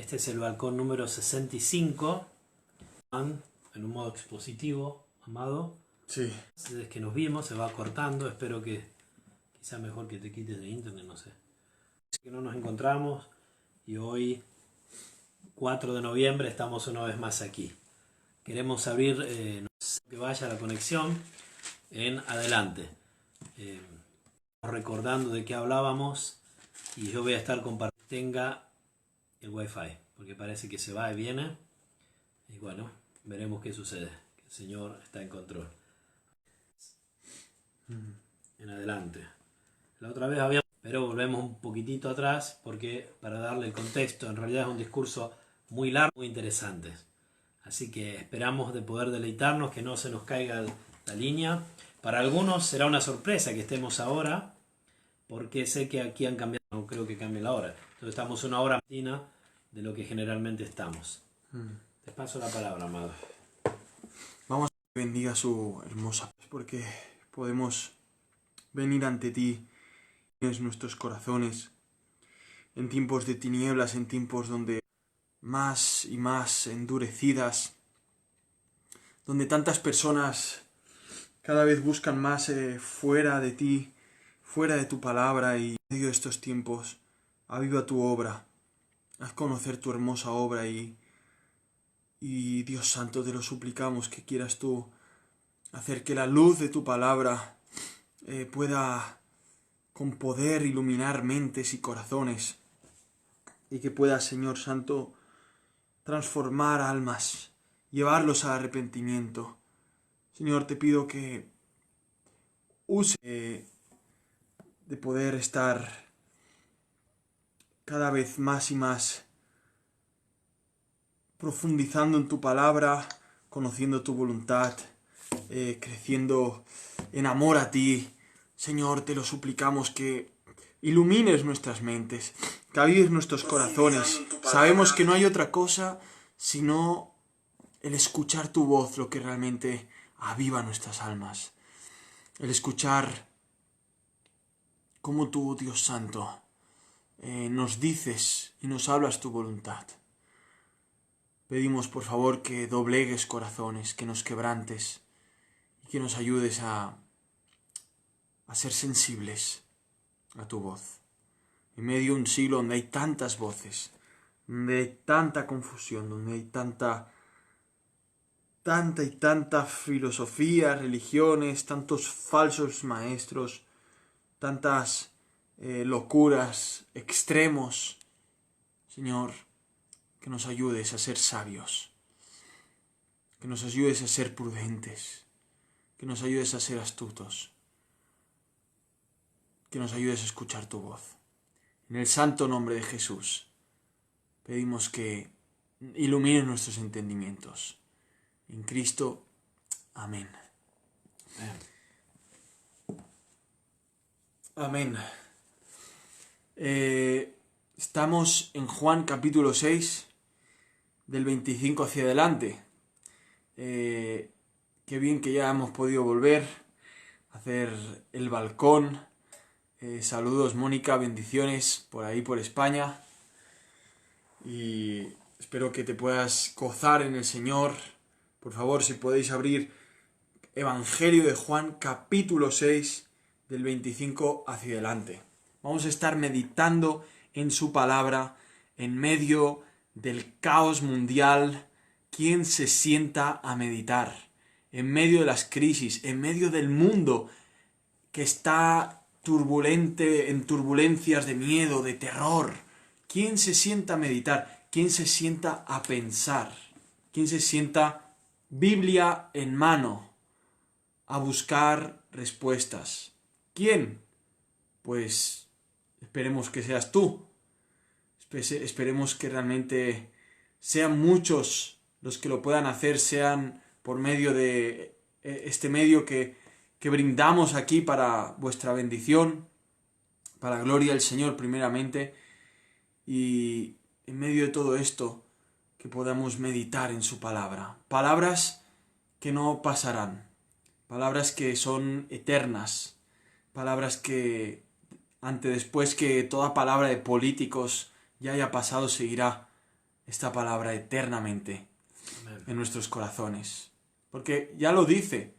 Este es el balcón número 65, en un modo expositivo, amado. Sí. Desde que nos vimos se va cortando, espero que quizá mejor que te quites de internet, no sé. Que no nos encontramos y hoy, 4 de noviembre, estamos una vez más aquí. Queremos abrir, que vaya la conexión en adelante. Recordando de qué hablábamos y yo voy a estar compartiendo. Tenga el wifi, porque parece que se va y viene. Y bueno, veremos qué sucede. El Señor está en control. En adelante. La otra vez había... Pero volvemos un poquitito atrás porque para darle el contexto, en realidad es un discurso muy largo, muy interesante. Así que esperamos de poder deleitarnos, que no se nos caiga la línea. Para algunos será una sorpresa que estemos ahora, porque sé que aquí han cambiado, no creo que cambie la hora. Entonces estamos una hora más de lo que generalmente estamos. Te paso la palabra, amado. Vamos a que bendiga su hermosa, porque podemos venir ante ti, en nuestros corazones, en tiempos de tinieblas, en tiempos donde más y más endurecidas, donde tantas personas cada vez buscan más fuera de ti, fuera de tu palabra, y en medio de estos tiempos, aviva tu obra, haz conocer tu hermosa obra y Dios Santo, te lo suplicamos que quieras tú hacer que la luz de tu palabra pueda con poder iluminar mentes y corazones, y que pueda, Señor Santo, transformar almas, llevarlos al arrepentimiento. Señor, te pido que use de poder estar cada vez más y más profundizando en tu palabra, conociendo tu voluntad, creciendo en amor a ti. Señor, te lo suplicamos que ilumines nuestras mentes, que avives nuestros corazones. Sabemos que no hay otra cosa sino el escuchar tu voz, lo que realmente aviva nuestras almas. El escuchar cómo tú, Dios Santo, nos dices y nos hablas tu voluntad. Pedimos, por favor, que doblegues corazones, que nos quebrantes y que nos ayudes a ser sensibles a tu voz. En medio de un siglo donde hay tantas voces, donde hay tanta confusión, donde hay tanta filosofía, religiones, tantos falsos maestros, tantas locuras, extremos. Señor, que nos ayudes a ser sabios, que nos ayudes a ser prudentes, que nos ayudes a ser astutos, que nos ayudes a escuchar tu voz. En el santo nombre de Jesús, pedimos que ilumines nuestros entendimientos. En Cristo, amén. Amén. Estamos en Juan capítulo 6, del 25 hacia adelante. Qué bien que ya hemos podido volver a hacer el balcón. Saludos, Mónica, bendiciones por ahí, por España. Y espero que te puedas gozar en el Señor. Por favor, si podéis abrir Evangelio de Juan, capítulo 6, del 25 hacia adelante. Vamos a estar meditando en su palabra en medio del caos mundial. ¿Quién se sienta a meditar? En medio de las crisis, en medio del mundo que está turbulente, en turbulencias de miedo, de terror. ¿Quién se sienta a meditar? ¿Quién se sienta a pensar? ¿Quién se sienta, Biblia en mano, a buscar respuestas? ¿Quién? Pues esperemos que seas tú. Esperemos que realmente sean muchos los que lo puedan hacer, sean por medio de este medio que brindamos aquí para vuestra bendición, para la gloria del Señor primeramente, y en medio de todo esto que podamos meditar en su palabra. Palabras que no pasarán, palabras que son eternas, palabras que después que toda palabra de políticos ya haya pasado seguirá. esta palabra eternamente Amén. en nuestros corazones. Porque ya lo dice,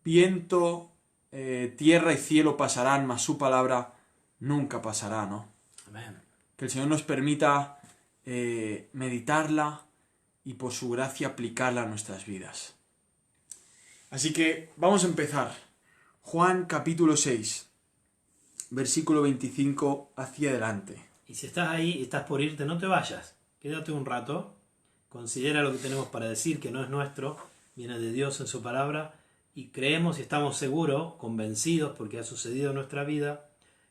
viento, tierra y cielo pasarán, mas su palabra nunca pasará, ¿no? Amén. Que el Señor nos permita meditarla y por su gracia aplicarla a nuestras vidas. Así que vamos a empezar. Juan capítulo 6, versículo 25 hacia adelante. Y si estás ahí y estás por irte, no te vayas. Quédate un rato. Considera lo que tenemos para decir, que no es nuestro, viene de Dios en su palabra. Y creemos y estamos seguros, convencidos, porque ha sucedido en nuestra vida,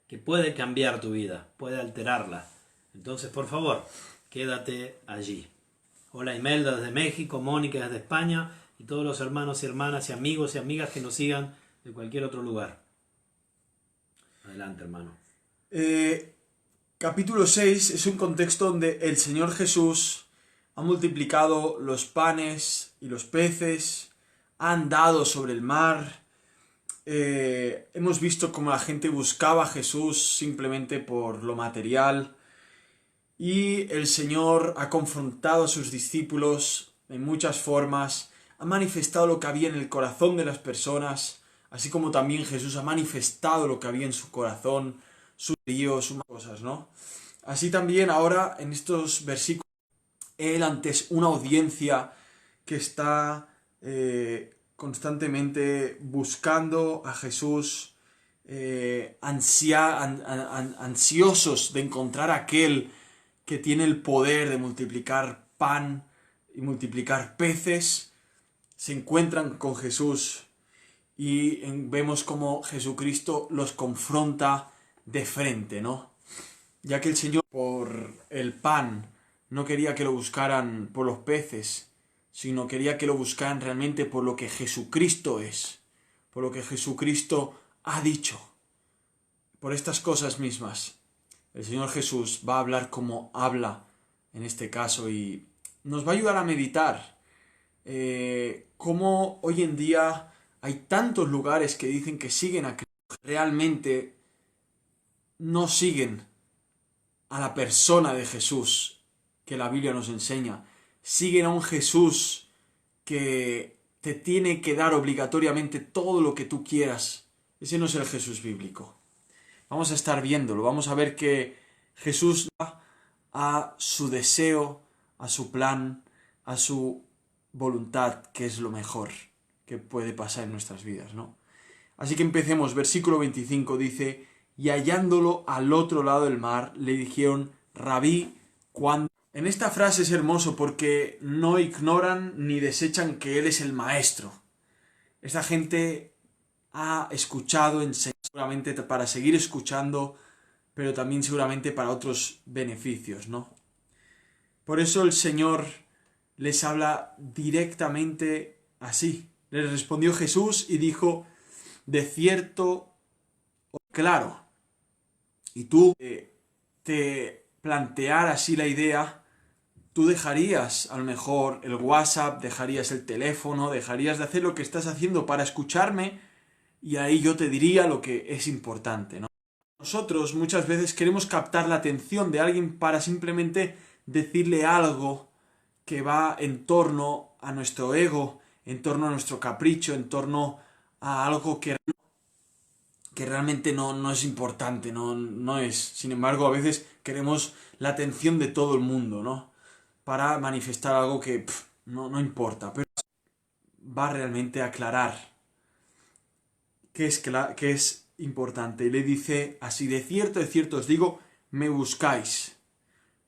que puede cambiar tu vida, puede alterarla. Entonces, por favor, quédate allí. Hola Imelda desde México, Mónica desde España y todos los hermanos y hermanas y amigos y amigas que nos sigan de cualquier otro lugar. Adelante, hermano. Capítulo 6 es un contexto donde el Señor Jesús ha multiplicado los panes y los peces, ha andado sobre el mar. Hemos visto cómo la gente buscaba a Jesús simplemente por lo material. Y el Señor ha confrontado a sus discípulos en muchas formas, ha manifestado lo que había en el corazón de las personas, así como también Jesús ha manifestado lo que había en su corazón, sus líos, sus cosas, ¿no? Así también ahora en estos versículos, Él ante una audiencia que está constantemente buscando a Jesús, ansiosos de encontrar a aquel que tiene el poder de multiplicar pan y multiplicar peces, se encuentran con Jesús y vemos cómo Jesucristo los confronta de frente, ¿no? Ya que el Señor por el pan no quería que lo buscaran por los peces, sino quería que lo buscaran realmente por lo que Jesucristo es, por lo que Jesucristo ha dicho, por estas cosas mismas. El Señor Jesús va a hablar como habla en este caso y nos va a ayudar a meditar cómo hoy en día hay tantos lugares que dicen que siguen a Cristo, realmente no siguen a la persona de Jesús que la Biblia nos enseña, siguen a un Jesús que te tiene que dar obligatoriamente todo lo que tú quieras. Ese no es el Jesús bíblico. Vamos a estar viéndolo, vamos a ver que Jesús da a su deseo, a su plan, a su voluntad, que es lo mejor que puede pasar en nuestras vidas, ¿no? Así que empecemos, versículo 25 dice, y hallándolo al otro lado del mar, le dijeron, Rabí, ¿cuándo? En esta frase es hermoso porque no ignoran ni desechan que Él es el Maestro. Esta gente ha escuchado, enseñado, seguramente para seguir escuchando, pero también seguramente para otros beneficios, ¿no? Por eso el Señor les habla directamente así. Les respondió Jesús y dijo, de cierto, claro. Y tú te plantear así la idea, tú dejarías a lo mejor el WhatsApp, dejarías el teléfono, dejarías de hacer lo que estás haciendo para escucharme y ahí yo te diría lo que es importante, ¿no? Nosotros muchas veces queremos captar la atención de alguien para simplemente decirle algo que va en torno a nuestro ego, en torno a nuestro capricho, en torno a algo que realmente no es importante, no es. Sin embargo, a veces queremos la atención de todo el mundo, ¿no? Para manifestar algo que no importa, pero va realmente a aclarar qué es importante. Y le dice así, de cierto os digo, me buscáis,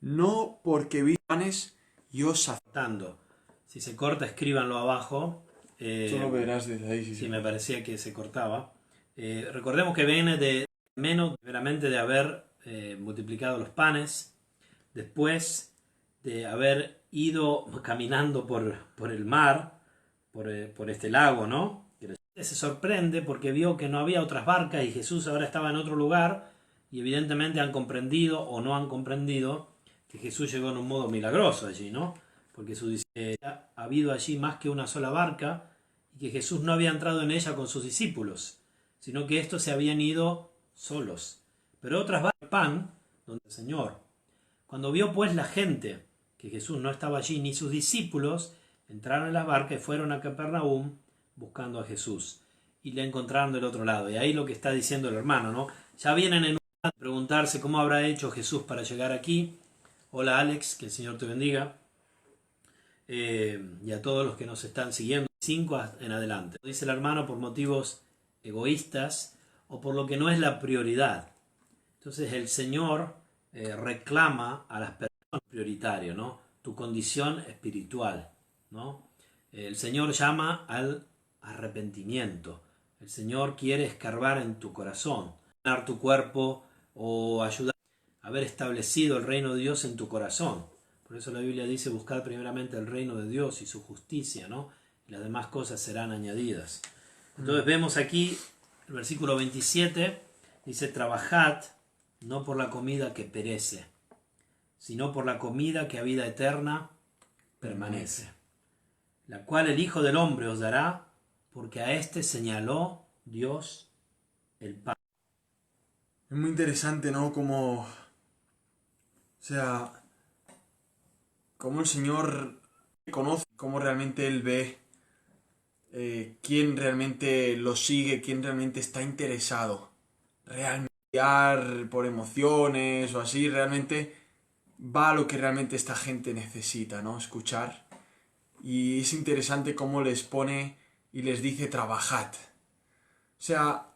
no porque vi panes y os Cortando. Si se corta, escríbanlo abajo. Tú lo verás desde ahí. Sí, me parecía que se cortaba. Recordemos que viene de menos, primeramente, de haber multiplicado los panes, después de haber ido caminando por el mar, por este lago, ¿no? Se sorprende porque vio que no había otras barcas y Jesús ahora estaba en otro lugar y evidentemente han comprendido o no han comprendido que Jesús llegó en un modo milagroso allí, ¿no? Porque ha habido allí más que una sola barca y que Jesús no había entrado en ella con sus discípulos, sino que estos se habían ido solos. Pero otras barcas pan donde el Señor. Cuando vio pues la gente que Jesús no estaba allí, ni sus discípulos, entraron en las barcas y fueron a Capernaum buscando a Jesús. Y le encontraron del otro lado. Y ahí lo que está diciendo el hermano, ¿no? Ya vienen en a preguntarse cómo habrá hecho Jesús para llegar aquí. Hola Alex, que el Señor te bendiga. Y a todos los que nos están siguiendo. 5 en adelante. Dice el hermano, por motivos egoístas o por lo que no es la prioridad. Entonces el Señor reclama a las personas prioritarias, ¿no? Tu condición espiritual, ¿no? El Señor llama al arrepentimiento. El Señor quiere escarbar en tu corazón, sanar tu cuerpo o ayudar a haber establecido el reino de Dios en tu corazón. Por eso la Biblia dice, buscad primeramente el reino de Dios y su justicia, ¿no? Y las demás cosas serán añadidas. Entonces vemos aquí, el versículo 27, dice, trabajad no por la comida que perece, sino por la comida que a vida eterna permanece, la cual el Hijo del Hombre os dará, porque a éste señaló Dios el Padre. Es muy interesante, ¿no? Como el Señor conoce, cómo realmente Él ve quién realmente lo sigue, quién realmente está interesado. Realmente por emociones o así, realmente va a lo que realmente esta gente necesita, ¿no? Escuchar. Y es interesante cómo les pone y les dice trabajad. O sea,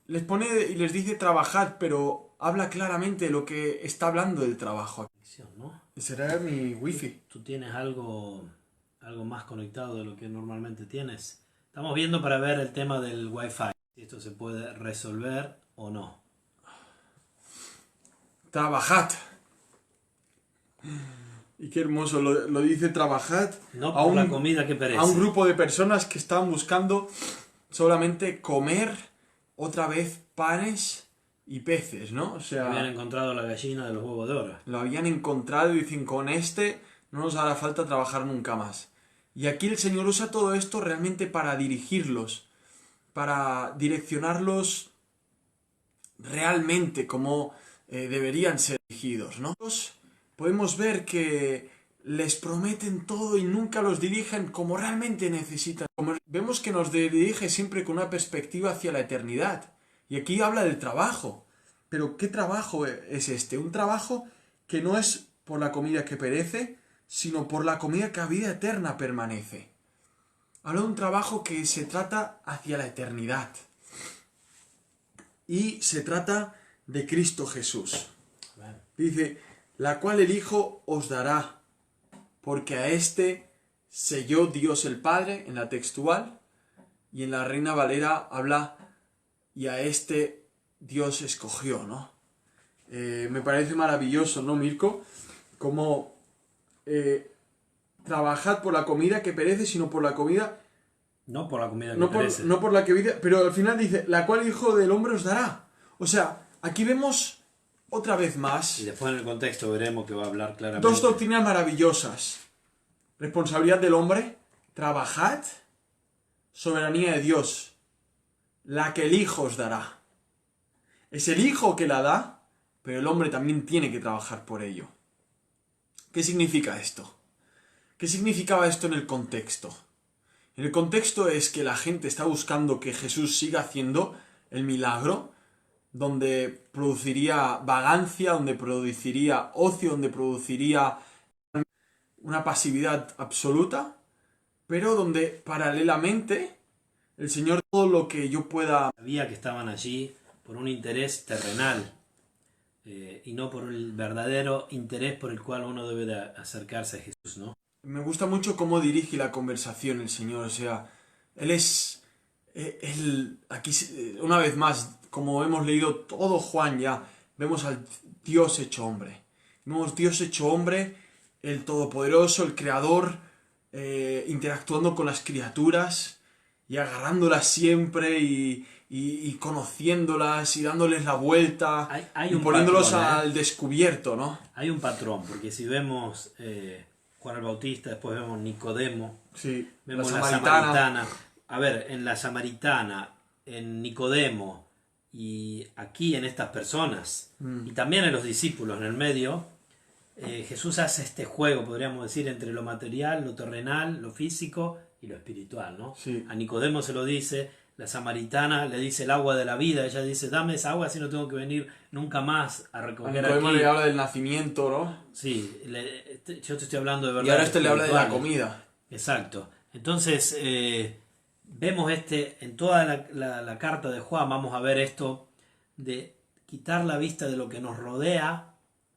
les pone y les dice trabajad, pero habla claramente de lo que está hablando del trabajo. ¿No? ¿Será mi wifi? ¿Tú tienes algo más conectado de lo que normalmente tienes? Estamos viendo para ver el tema del Wi-Fi. Si esto se puede resolver o no. Trabajad. Y qué hermoso, lo dice trabajad. No por la comida que perece. A un grupo de personas que estaban buscando solamente comer otra vez panes y peces, ¿no? O sea, habían encontrado la gallina de los huevos de oro. Lo habían encontrado y dicen, con este no nos hará falta trabajar nunca más. Y aquí el Señor usa todo esto realmente para dirigirlos, para direccionarlos realmente como deberían ser dirigidos, ¿no? Podemos ver que les prometen todo y nunca los dirigen como realmente necesitan. Vemos que nos dirige siempre con una perspectiva hacia la eternidad. Y aquí habla del trabajo. Pero ¿qué trabajo es este? Un trabajo que no es por la comida que perece, sino por la comida que a vida eterna permanece. Habla de un trabajo que se trata hacia la eternidad. Y se trata de Cristo Jesús. Dice, la cual el Hijo os dará, porque a éste selló Dios el Padre, en la textual, y en la Reina Valera habla, y a este Dios escogió, ¿no? Me parece maravilloso, ¿no, Mirko? Como trabajad por la comida que perece, sino por la comida... No por la comida que perece. No por la que vida... Pero al final dice, la cual el Hijo del Hombre os dará. O sea, aquí vemos otra vez más... Y después en el contexto veremos que va a hablar claramente. Dos doctrinas maravillosas. Responsabilidad del hombre, trabajad, soberanía de Dios, la que el Hijo os dará. Es el Hijo que la da, pero el hombre también tiene que trabajar por ello. ¿Qué significa esto? ¿Qué significaba esto en el contexto? En el contexto es que la gente está buscando que Jesús siga haciendo el milagro, donde produciría vagancia, donde produciría ocio, donde produciría una pasividad absoluta, pero donde paralelamente el Señor todo lo que yo pueda... Sabía que estaban allí por un interés terrenal y no por el verdadero interés por el cual uno debe de acercarse a Jesús, ¿no? Me gusta mucho cómo dirige la conversación el Señor, o sea, Él es... aquí, una vez más, como hemos leído todo Juan ya, vemos al Dios hecho hombre. Vemos Dios hecho hombre, el Todopoderoso, el Creador, interactuando con las criaturas y agarrándolas siempre y conociéndolas y dándoles la vuelta hay y un poniéndolos patrón, al descubierto, ¿no? Hay un patrón, porque si vemos Juan el Bautista, después vemos Nicodemo, Sí, vemos la Samaritana. A ver, en la Samaritana, en Nicodemo y aquí en estas personas, y también en los discípulos en el medio, Jesús hace este juego, podríamos decir, entre lo material, lo terrenal, lo físico y lo espiritual, ¿no? Sí. A Nicodemo se lo dice, la samaritana le dice el agua de la vida, ella dice, dame esa agua así no tengo que venir nunca más a A recoger Nicodemo aquí. le habla del nacimiento, ¿no? Sí, yo te estoy hablando de verdad. Y ahora le habla de la comida. Exacto. Entonces, vemos en toda la carta de Juan, vamos a ver esto de quitar la vista de lo que nos rodea,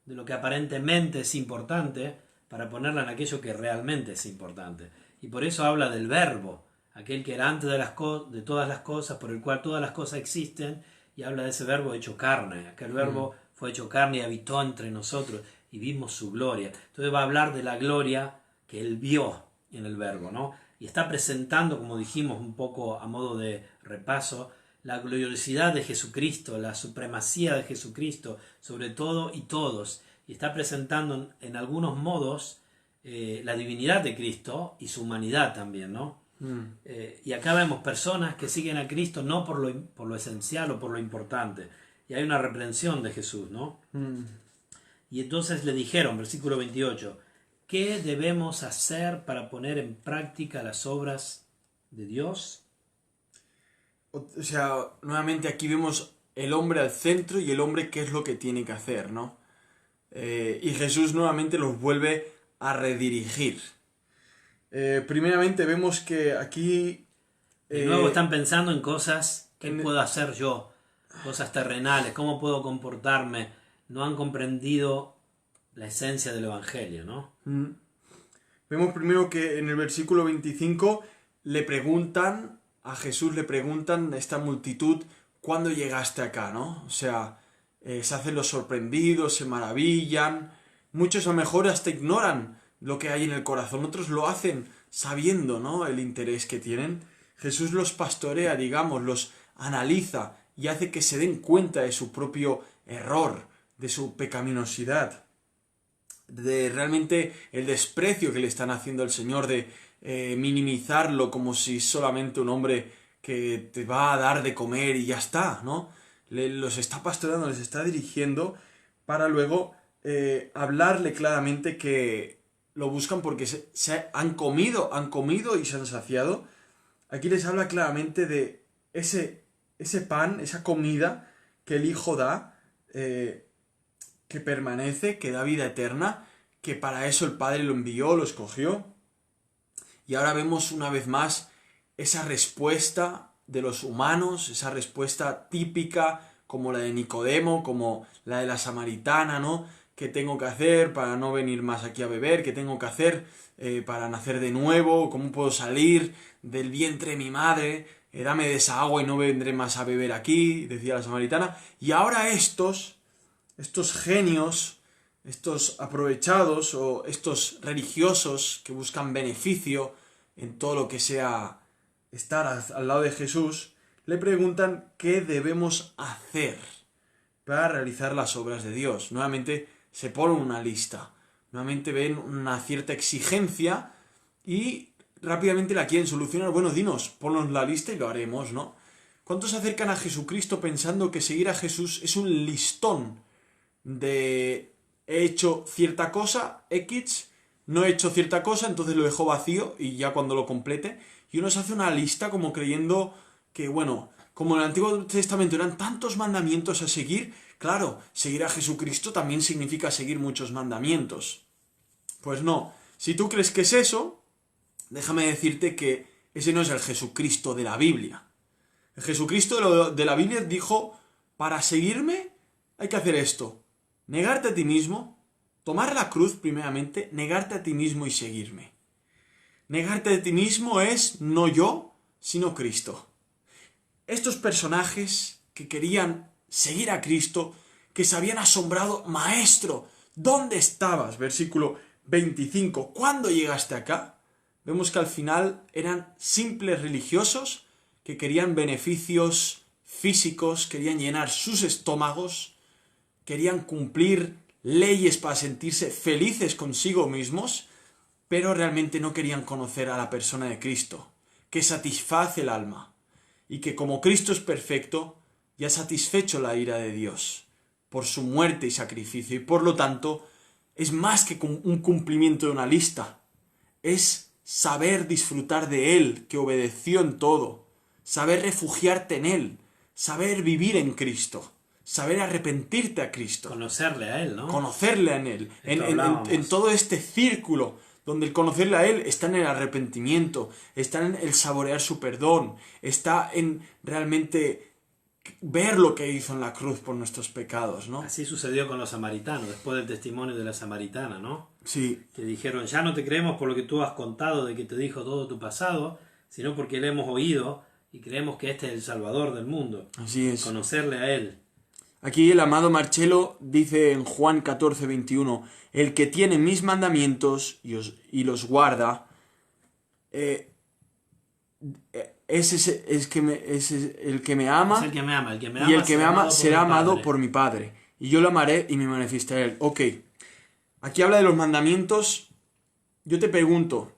de lo que aparentemente es importante, para ponerla en aquello que realmente es importante. Y por eso habla del verbo, aquel que era antes de todas las cosas, por el cual todas las cosas existen, y habla de ese verbo hecho carne. Aquel verbo fue hecho carne y habitó entre nosotros, y vimos su gloria. Entonces va a hablar de la gloria que él vio en el verbo, ¿no? Y está presentando, como dijimos un poco a modo de repaso, la gloriosidad de Jesucristo, la supremacía de Jesucristo sobre todo y todos. Y está presentando en algunos modos la divinidad de Cristo y su humanidad también, ¿no? Y acá vemos personas que siguen a Cristo no por lo esencial o por lo importante. Y hay una reprensión de Jesús, ¿no? Y entonces le dijeron, versículo 28, ¿qué debemos hacer para poner en práctica las obras de Dios? O sea, nuevamente aquí vemos el hombre al centro y el hombre qué es lo que tiene que hacer, ¿no? Y Jesús nuevamente los vuelve a redirigir. Primeramente vemos que aquí... De nuevo están pensando en cosas que puedo hacer yo, cosas terrenales, cómo puedo comportarme. No han comprendido la esencia del Evangelio, ¿no? Vemos primero que en el versículo 25 a Jesús le preguntan esta multitud, ¿cuándo llegaste acá, no? O sea, se hacen los sorprendidos, se maravillan. Muchos a lo mejor hasta ignoran lo que hay en el corazón, otros lo hacen sabiendo, ¿no?, el interés que tienen. Jesús los pastorea, digamos, los analiza y hace que se den cuenta de su propio error, de su pecaminosidad, de realmente el desprecio que le están haciendo al Señor, de minimizarlo como si solamente un hombre que te va a dar de comer y ya está, ¿no? Los está pastoreando, les está dirigiendo para luego hablarle claramente que lo buscan porque se han comido y se han saciado. Aquí les habla claramente de ese pan, esa comida que el Hijo da, que permanece, que da vida eterna, que para eso el Padre lo envió, lo escogió. Y ahora vemos una vez más esa respuesta de los humanos, esa respuesta típica como la de Nicodemo, como la de la samaritana, ¿no? ¿Qué tengo que hacer para no venir más aquí a beber? ¿Qué tengo que hacer para nacer de nuevo? ¿Cómo puedo salir del vientre de mi madre? Dame de esa agua y no vendré más a beber aquí, decía la samaritana. Y ahora estos genios, estos aprovechados o estos religiosos que buscan beneficio en todo lo que sea estar al lado de Jesús, le preguntan qué debemos hacer para realizar las obras de Dios. Nuevamente se pone una lista, nuevamente ven una cierta exigencia y rápidamente la quieren solucionar. Bueno, dinos, ponnos la lista y lo haremos, ¿no? ¿Cuántos se acercan a Jesucristo pensando que seguir a Jesús es un listón de he hecho cierta cosa, X, no he hecho cierta cosa, entonces lo dejo vacío y ya cuando lo complete? Y uno se hace una lista como creyendo que, bueno, como en el Antiguo Testamento eran tantos mandamientos a seguir, claro, seguir a Jesucristo también significa seguir muchos mandamientos. Pues no, si tú crees que es eso, déjame decirte que ese no es el Jesucristo de la Biblia. El Jesucristo de la Biblia dijo, para seguirme hay que hacer esto: negarte a ti mismo, tomar la cruz primeramente, negarte a ti mismo y seguirme. Negarte a ti mismo es no yo, sino Cristo. Estos personajes que querían seguir a Cristo, que se habían asombrado, Maestro, ¿dónde estabas? Versículo 25, ¿cuándo llegaste acá? Vemos que al final eran simples religiosos que querían beneficios físicos, querían llenar sus estómagos, querían cumplir leyes para sentirse felices consigo mismos, pero realmente no querían conocer a la persona de Cristo, que satisface el alma, y que como Cristo es perfecto, ya ha satisfecho la ira de Dios por su muerte y sacrificio, y por lo tanto es más que un cumplimiento de una lista. Es saber disfrutar de Él, que obedeció en todo. Saber refugiarte en Él. Saber vivir en Cristo. Saber arrepentirte a Cristo. Conocerle a Él, ¿no? Conocerle a Él. Esto hablábamos. En todo este círculo donde el conocerle a Él está en el arrepentimiento, está en el saborear su perdón, está en realmente ver lo que hizo en la cruz por nuestros pecados, ¿no? Así sucedió con los samaritanos, después del testimonio de la samaritana, ¿no? Sí, Que dijeron, ya no te creemos por lo que tú has contado de que te dijo todo tu pasado, sino porque le hemos oído y creemos que este es el Salvador del mundo. así es. Conocerle a Él. Aquí el amado Marcelo dice en Juan 14, 21, el que tiene mis mandamientos y los guarda, es el que me ama, Es el que me ama, el que me ama, y el que me ama será mi amado Padre. por mi Padre. Y yo lo amaré y me manifestaré a él. Ok, aquí habla de los mandamientos. Yo te pregunto,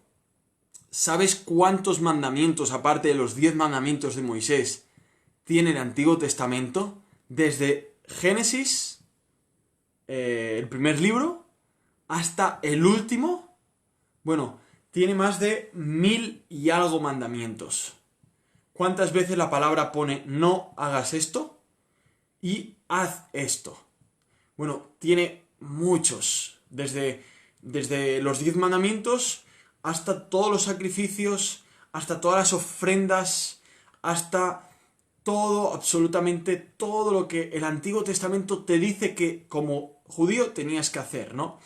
¿sabes cuántos mandamientos, aparte de los 10 mandamientos de Moisés, tiene el Antiguo Testamento? Desde Génesis, el primer libro, hasta el último. Bueno, tiene más de 1000 y algo mandamientos. ¿Cuántas veces la palabra pone no hagas esto y haz esto? Bueno, tiene muchos. Desde los 10 mandamientos hasta todos los sacrificios, hasta todas las ofrendas, hasta todo, absolutamente todo lo que el Antiguo Testamento te dice que como judío tenías que hacer, ¿no?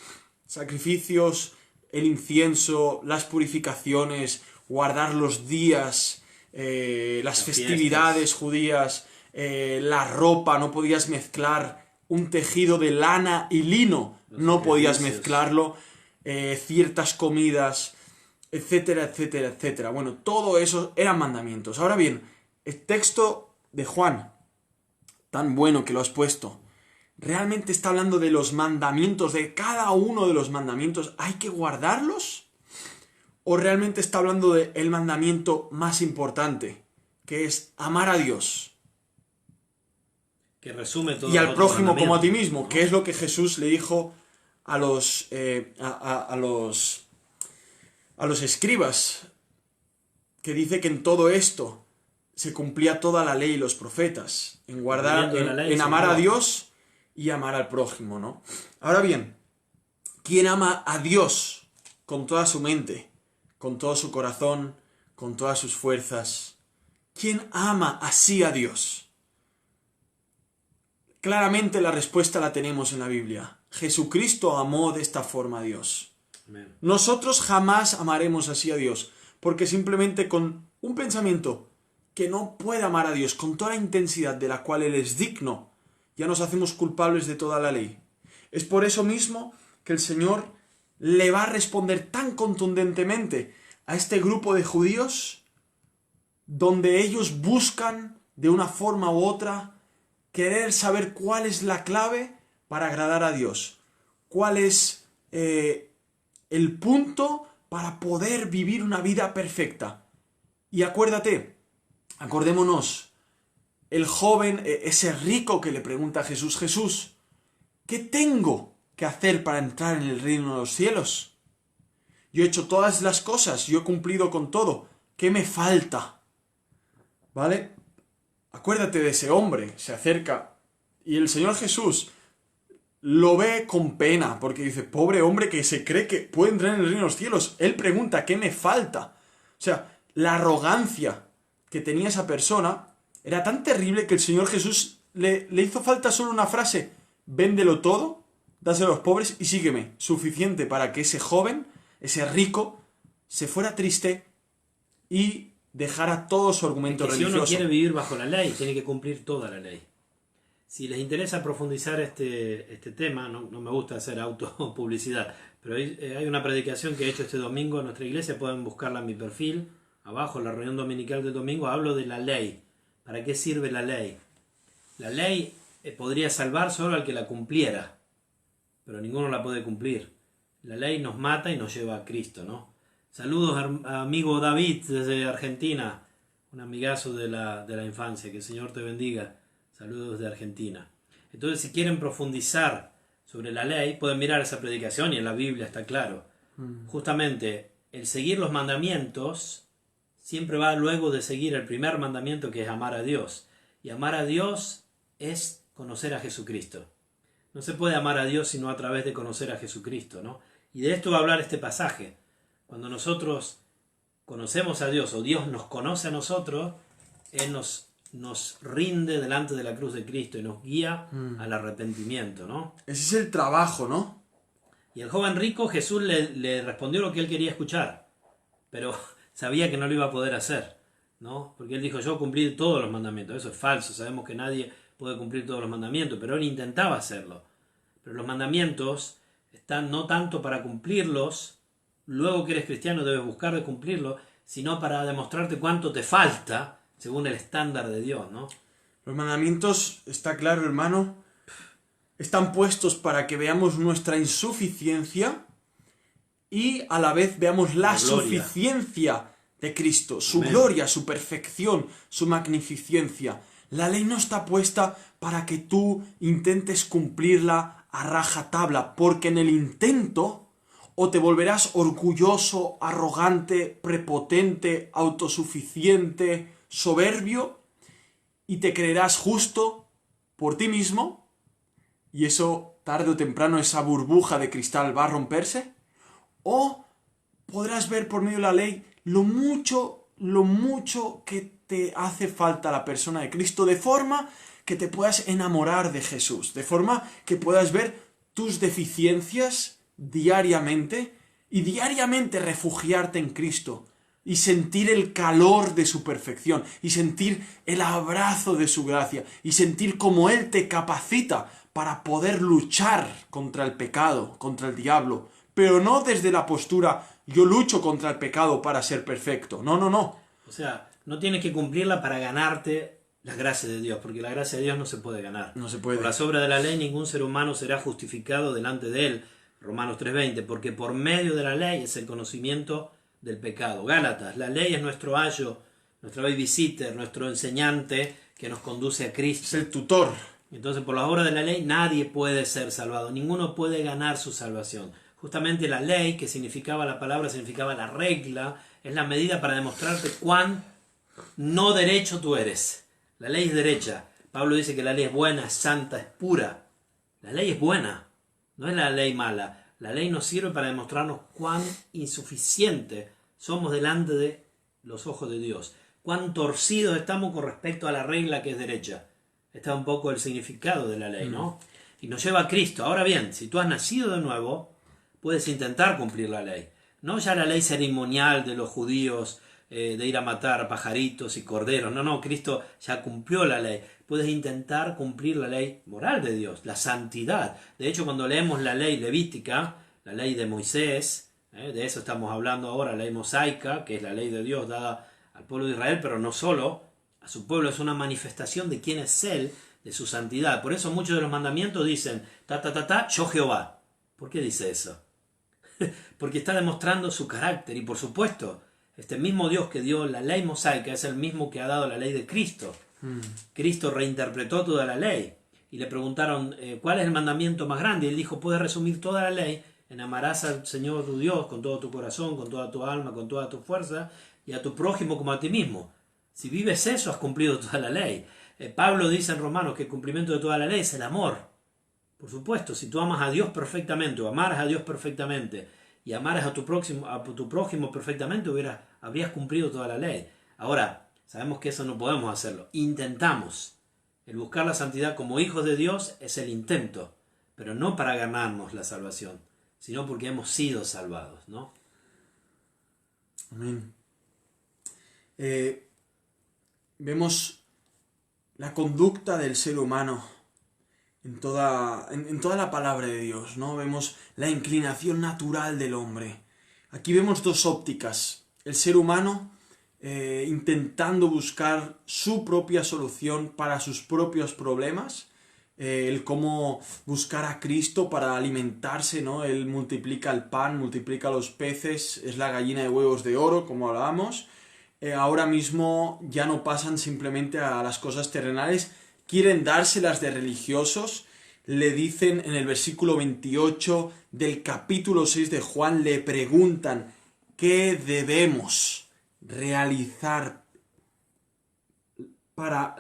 Sacrificios, el incienso, las purificaciones, guardar los días, las festividades judías, la ropa, no podías mezclar un tejido de lana y lino, no podías mezclarlo, ciertas comidas, etcétera, etcétera, etcétera. Bueno, todo eso eran mandamientos. Ahora bien, el texto de Juan, tan bueno que lo has puesto, ¿realmente está hablando de los mandamientos, de cada uno de los mandamientos? ¿Hay que guardarlos? ¿O realmente está hablando del mandamiento más importante, que es amar a Dios? Que resume todo Y al el otro prójimo como a ti mandamiento, mismo, ¿no? que es lo que Jesús le dijo a los escribas, que dice que en todo esto se cumplía toda la ley y los profetas, en guardar, Cumpliendo la ley, en se amar a guarda. Dios y amar al prójimo, ¿no? Ahora bien, ¿quién ama a Dios con toda su mente, con todo su corazón, con todas sus fuerzas? ¿Quién ama así a Dios? Claramente la respuesta la tenemos en la Biblia. Jesucristo amó de esta forma a Dios. Amén. Nosotros jamás amaremos así a Dios, porque simplemente con un pensamiento que no puede amar a Dios con toda la intensidad de la cual Él es digno, ya nos hacemos culpables de toda la ley. Es por eso mismo que el Señor le va a responder tan contundentemente a este grupo de judíos, donde ellos buscan de una forma u otra querer saber cuál es la clave para agradar a Dios, cuál es el punto para poder vivir una vida perfecta. Y acordémonos, el joven, ese rico que le pregunta a Jesús, Jesús, ¿qué tengo que hacer para entrar en el reino de los cielos? Yo he hecho todas las cosas, yo he cumplido con todo, ¿qué me falta? ¿Vale? Acuérdate de ese hombre, se acerca y el Señor Jesús lo ve con pena, porque dice, pobre hombre que se cree que puede entrar en el reino de los cielos. Él pregunta, ¿qué me falta? O sea, la arrogancia que tenía esa persona era tan terrible que el Señor Jesús le hizo falta solo una frase, véndelo todo, dáselo a los pobres y sígueme. Suficiente para que ese joven, ese rico, se fuera triste y dejara todo su argumento Que si religioso. uno quiere vivir bajo la ley, tiene que cumplir toda la ley. Si les interesa profundizar este tema, no me gusta hacer autopublicidad, pero hay una predicación que he hecho este domingo en nuestra iglesia, pueden buscarla en mi perfil, abajo, en la reunión dominical del domingo, hablo de la ley. ¿Para qué sirve la ley? La ley podría salvar solo al que la cumpliera, pero ninguno la puede cumplir. La ley nos mata y nos lleva a Cristo, ¿no? Saludos amigo David desde Argentina, un amigazo de la infancia, que el Señor te bendiga. Saludos de Argentina. Entonces, si quieren profundizar sobre la ley, pueden mirar esa predicación y en la Biblia está claro. Justamente el seguir los mandamientos siempre va luego de seguir el primer mandamiento, que es amar a Dios. Y amar a Dios es conocer a Jesucristo. No se puede amar a Dios sino a través de conocer a Jesucristo, ¿no? Y de esto va a hablar este pasaje. Cuando nosotros conocemos a Dios o Dios nos conoce a nosotros, Él nos rinde delante de la cruz de Cristo y nos guía al arrepentimiento, ¿no? Ese es el trabajo, ¿no? Y el joven rico, Jesús le respondió lo que él quería escuchar, pero sabía que no lo iba a poder hacer, ¿no? Porque él dijo, yo cumplí todos los mandamientos. Eso es falso, sabemos que nadie puede cumplir todos los mandamientos, pero él intentaba hacerlo. Pero los mandamientos están no tanto para cumplirlos, luego que eres cristiano debes buscar de cumplirlos, sino para demostrarte cuánto te falta según el estándar de Dios, ¿no? Los mandamientos, está claro, hermano, están puestos para que veamos nuestra insuficiencia y a la vez veamos la suficiencia de Cristo, su gloria, su perfección, su magnificencia. La ley no está puesta para que tú intentes cumplirla a rajatabla, porque en el intento o te volverás orgulloso, arrogante, prepotente, autosuficiente, soberbio, y te creerás justo por ti mismo, y eso tarde o temprano esa burbuja de cristal va a romperse, o podrás ver por medio de la ley lo mucho que te hace falta la persona de Cristo, de forma que te puedas enamorar de Jesús, de forma que puedas ver tus deficiencias diariamente y diariamente refugiarte en Cristo y sentir el calor de su perfección y sentir el abrazo de su gracia y sentir cómo Él te capacita para poder luchar contra el pecado, contra el diablo, pero no desde la postura yo lucho contra el pecado para ser perfecto. No, no, no. O sea, no tienes que cumplirla para ganarte la gracia de Dios, porque la gracia de Dios no se puede ganar. No se puede. Por las obras de la ley ningún ser humano será justificado delante de Él. Romanos 3:20, porque por medio de la ley es el conocimiento del pecado. Gálatas, la ley es nuestro ayo, nuestro babysitter, nuestro enseñante que nos conduce a Cristo. Es el tutor. Entonces, por las obras de la ley nadie puede ser salvado, ninguno puede ganar su salvación. Justamente la ley, que significaba la palabra, significaba la regla, es la medida para demostrarte cuán no derecho tú eres. La ley es derecha. Pablo dice que la ley es buena, es santa, es pura. La ley es buena, no es la ley mala. La ley nos sirve para demostrarnos cuán insuficiente somos delante de los ojos de Dios. Cuán torcidos estamos con respecto a la regla que es derecha. Este es un poco el significado de la ley, ¿no? Y nos lleva a Cristo. Ahora bien, si tú has nacido de nuevo, puedes intentar cumplir la ley. No ya la ley ceremonial de los judíos, de ir a matar pajaritos y corderos. No, Cristo ya cumplió la ley. Puedes intentar cumplir la ley moral de Dios, la santidad. De hecho, cuando leemos la ley levítica, la ley de Moisés, de eso estamos hablando ahora, la ley mosaica, que es la ley de Dios dada al pueblo de Israel, pero no solo a su pueblo, es una manifestación de quién es Él, de su santidad. Por eso muchos de los mandamientos dicen, yo Jehová. ¿Por qué dice eso? Porque está demostrando su carácter. Y por supuesto, este mismo Dios que dio la ley mosaica es el mismo que ha dado la ley de Cristo. Cristo reinterpretó toda la ley. Y le preguntaron, ¿cuál es el mandamiento más grande? Y él dijo, puedes resumir toda la ley en amarás al Señor tu Dios con todo tu corazón, con toda tu alma, con toda tu fuerza, y a tu prójimo como a ti mismo. Si vives eso, has cumplido toda la ley. Pablo dice en Romanos que el cumplimiento de toda la ley es el amor. Por supuesto, si tú amas a Dios perfectamente, o amaras a Dios perfectamente, y amaras a tu prójimo perfectamente, habrías cumplido toda la ley. Ahora, sabemos que eso no podemos hacerlo. Intentamos. El buscar la santidad como hijos de Dios es el intento, pero no para ganarnos la salvación, sino porque hemos sido salvados, ¿no? Amén. Vemos la conducta del ser humano en toda la palabra de Dios, ¿no? Vemos la inclinación natural del hombre. Aquí vemos dos ópticas. El ser humano intentando buscar su propia solución para sus propios problemas, el cómo buscar a Cristo para alimentarse, ¿no? Él multiplica el pan, multiplica los peces, es la gallina de huevos de oro, como hablábamos. Ahora mismo ya no pasan simplemente a las cosas terrenales, quieren dárselas de religiosos le dicen en el versículo 28 del capítulo 6 de Juan, le preguntan qué debemos realizar para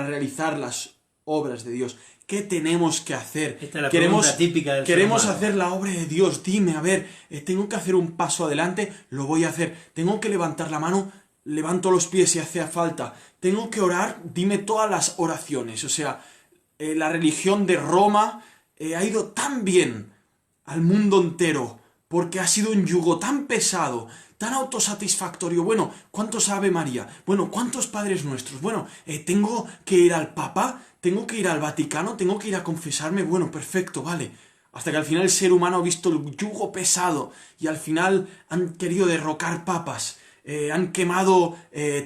realizar las obras de Dios. ¿Qué tenemos que hacer? Esta es la pregunta típica del ser Queremos humano. hacer la obra de Dios. Dime, a ver, tengo que hacer un paso adelante, lo voy a hacer. Tengo que levantar la mano, levanto los pies si hace falta. Tengo que orar, dime todas las oraciones. O sea, la religión de Roma ha ido tan bien al mundo entero porque ha sido un yugo tan pesado, tan autosatisfactorio. Bueno, ¿cuántos Ave María? Bueno, ¿cuántos Padres Nuestros? Bueno, tengo que ir al Papa, tengo que ir al Vaticano, tengo que ir a confesarme. Bueno, perfecto, vale. Hasta que al final el ser humano ha visto el yugo pesado y al final han querido derrocar papas, han quemado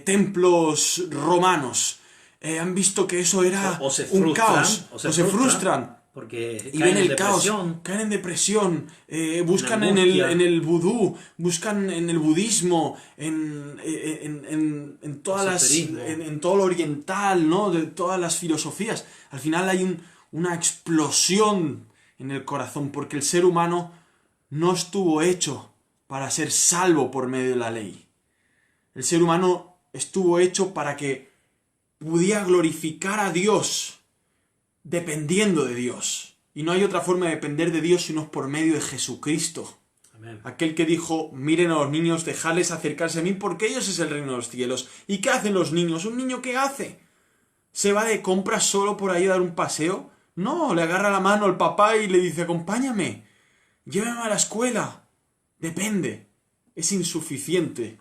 templos romanos, han visto que eso era O se un frustran, caos, o se frustran. porque Y caen ven en el caos, depresión. caen en depresión, buscan en angustia. el vudú, buscan en el budismo, en todas Esoterismo. en todo lo oriental, ¿no? De todas las filosofías. Al final hay una explosión en el corazón, porque el ser humano no estuvo hecho para ser salvo por medio de la ley. El ser humano estuvo hecho para que pudiera glorificar a Dios dependiendo de Dios. Y no hay otra forma de depender de Dios sino por medio de Jesucristo. Amén. Aquel que dijo, miren a los niños, dejadles acercarse a mí porque ellos es el reino de los cielos. ¿Y qué hacen los niños? ¿Un niño qué hace? ¿Se va de compras solo por ahí a dar un paseo? No, le agarra la mano al papá y le dice, acompáñame, llévame a la escuela. Depende, es insuficiente.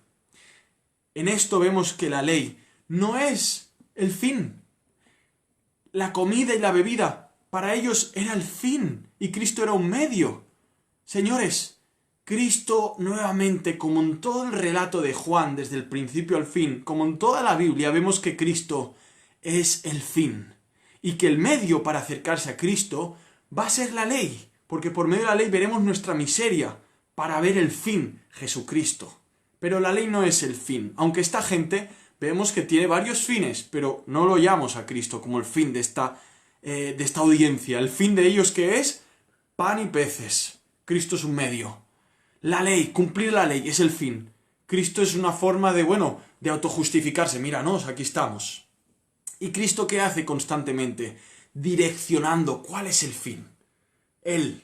En esto vemos que la ley no es el fin. La comida y la bebida, para ellos era el fin, y Cristo era un medio. Señores, Cristo nuevamente, como en todo el relato de Juan, desde el principio al fin, como en toda la Biblia, vemos que Cristo es el fin, y que el medio para acercarse a Cristo va a ser la ley, porque por medio de la ley veremos nuestra miseria, para ver el fin, Jesucristo. Pero la ley no es el fin, aunque esta gente vemos que tiene varios fines, pero no lo llamamos a Cristo como el fin de esta audiencia. El fin de ellos, ¿qué es? Pan y peces. Cristo es un medio. La ley, cumplir la ley, es el fin. Cristo es una forma de, bueno, de autojustificarse. Míranos, aquí estamos. ¿Y Cristo qué hace constantemente? Direccionando cuál es el fin. Él,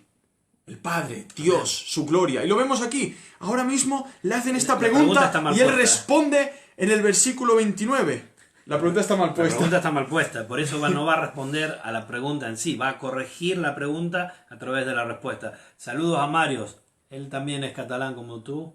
el Padre, Dios, su gloria. Y lo vemos aquí. Ahora mismo le hacen esta pregunta y él responde en el versículo 29. La pregunta está mal puesta. La pregunta está mal puesta, por eso no va a responder a la pregunta en sí, va a corregir la pregunta a través de la respuesta. Saludos a Marius, él también es catalán como tú,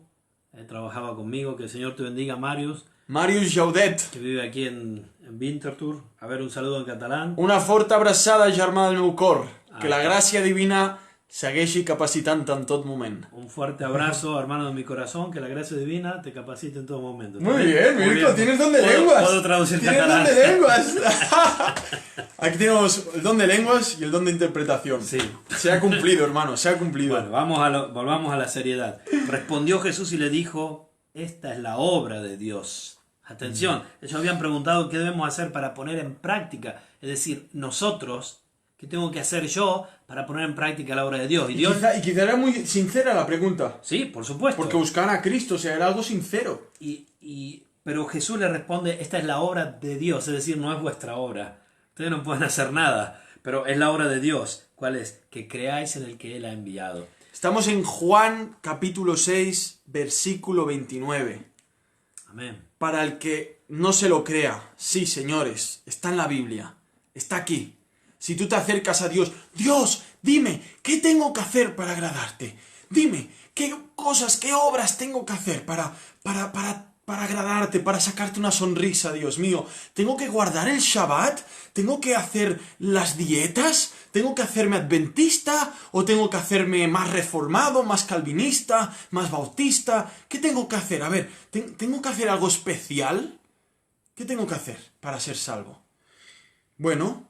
él trabajaba conmigo, que el Señor te bendiga, Marius. Marius Jaudet. Que vive aquí en Winterthur. A ver, un saludo en catalán. Una forta abraçada, germà del meu cor. Que la gràcia divina segueixi capacitant en tot moment. Un fuerte abrazo, hermano de mi corazón, que la gracia divina te capacite en todo momento. Muy bien, Mirko, tienes don de lenguas. Puedo traducir Tienes catalán. don de lenguas. Aquí tenemos el don de lenguas y el don de interpretación. Sí. Se ha cumplido, hermano, se ha cumplido. Bueno, volvamos a la seriedad. Respondió Jesús y le dijo, esta es la obra de Dios. Atención, ellos habían preguntado qué debemos hacer para poner en práctica. Es decir, nosotros, ¿qué tengo que hacer yo para poner en práctica la obra de Dios? Y Dios... Quizá era muy sincera la pregunta. Sí, por supuesto. Porque buscaban a Cristo, o sea, era algo sincero. Pero Jesús le responde, esta es la obra de Dios, es decir, no es vuestra obra. Ustedes no pueden hacer nada, pero es la obra de Dios. ¿Cuál es? Que creáis en el que Él ha enviado. Estamos en Juan capítulo 6, versículo 29. Amén. Para el que no se lo crea, sí, señores, está en la Biblia, está aquí. Si tú te acercas a Dios, Dios, dime, ¿qué tengo que hacer para agradarte? Dime, ¿qué cosas, qué obras tengo que hacer para agradarte, para sacarte una sonrisa, Dios mío? ¿Tengo que guardar el Shabbat? ¿Tengo que hacer las dietas? ¿Tengo que hacerme adventista? ¿O tengo que hacerme más reformado, más calvinista, más bautista? ¿Qué tengo que hacer? A ver, ¿tengo que hacer algo especial? ¿Qué tengo que hacer para ser salvo? Bueno,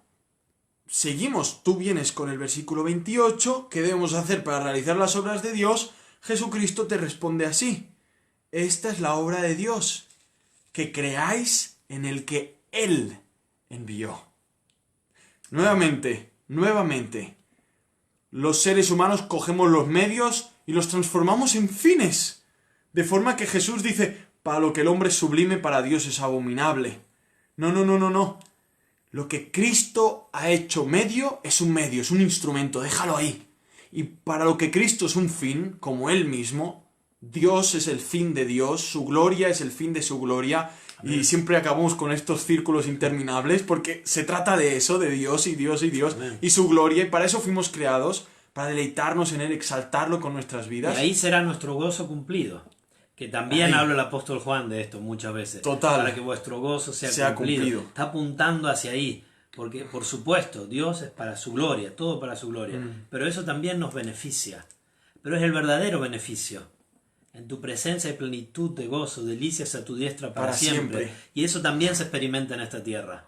seguimos. Tú vienes con el versículo 28. ¿Qué debemos hacer para realizar las obras de Dios? Jesucristo te responde así. Esta es la obra de Dios, que creáis en el que Él envió. Nuevamente, nuevamente, los seres humanos cogemos los medios y los transformamos en fines. De forma que Jesús dice, para lo que el hombre es sublime, para Dios es abominable. No, no, no, no, no. Lo que Cristo ha hecho medio, es un instrumento, déjalo ahí. Y para lo que Cristo es un fin, como Él mismo, Dios es el fin de Dios, su gloria es el fin de su gloria. Amén. Y siempre acabamos con estos círculos interminables porque se trata de eso, de Dios y Dios y Dios. Amén. Y su gloria, y para eso fuimos creados, para deleitarnos en Él, exaltarlo con nuestras vidas. Y ahí será nuestro gozo cumplido. Que también habla el apóstol Juan de esto muchas veces. Total. Para que vuestro gozo sea cumplido. Está apuntando hacia ahí. Porque, por supuesto, Dios es para su gloria, todo para su gloria. Pero eso también nos beneficia. Pero es el verdadero beneficio. En tu presencia hay plenitud de gozo, delicias a tu diestra para siempre. Y eso también se experimenta en esta tierra.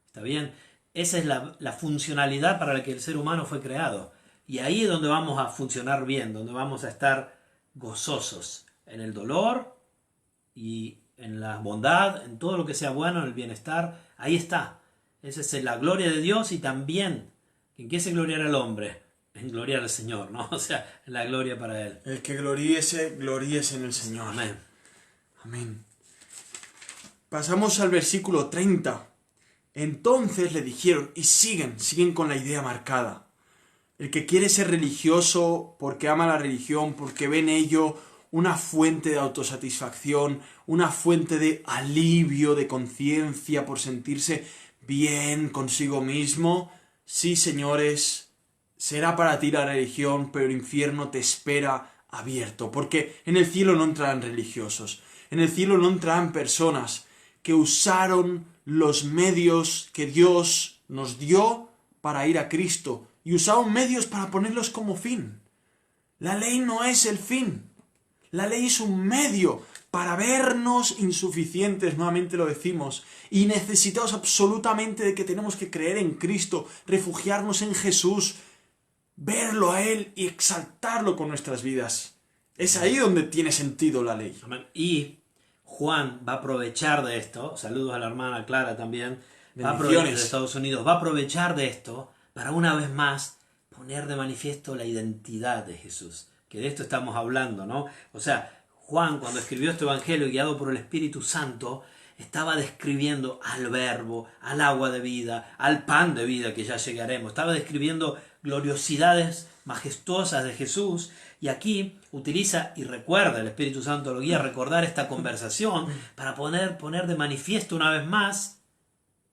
¿Está bien? Esa es la funcionalidad para la que el ser humano fue creado. Y ahí es donde vamos a funcionar bien, donde vamos a estar gozosos. En el dolor y en la bondad, en todo lo que sea bueno, en el bienestar. Ahí está. Esa es la gloria de Dios y también, ¿en qué se gloriará el hombre? En gloriar al Señor, ¿no? O sea, en la gloria para Él. El que gloríese en el Señor. Amén. Amén. Pasamos al versículo 30. Entonces le dijeron, y siguen con la idea marcada. El que quiere ser religioso porque ama la religión, porque ve en ello una fuente de autosatisfacción, una fuente de alivio, de conciencia, por sentirse bien consigo mismo. Sí, señores, será para ti la religión, pero el infierno te espera abierto, porque en el cielo no entrarán religiosos, en el cielo no entrarán personas que usaron los medios que Dios nos dio para ir a Cristo, y usaron medios para ponerlos como fin. La ley no es el fin. La ley es un medio para vernos insuficientes, nuevamente lo decimos, y necesitados absolutamente de que tenemos que creer en Cristo, refugiarnos en Jesús, verlo a Él y exaltarlo con nuestras vidas. Es ahí donde tiene sentido la ley. Y Juan va a aprovechar de esto, saludos a la hermana Clara también, Bendiciones. Va a aprovechar de Estados Unidos, va a aprovechar de esto para una vez más poner de manifiesto la identidad de Jesús. Que de esto estamos hablando, ¿no? O sea, Juan, cuando escribió este evangelio guiado por el Espíritu Santo, estaba describiendo al verbo, al agua de vida, al pan de vida, que ya llegaremos. Estaba describiendo gloriosidades majestuosas de Jesús, y aquí utiliza y recuerda, el Espíritu Santo lo guía a recordar esta conversación para poner de manifiesto una vez más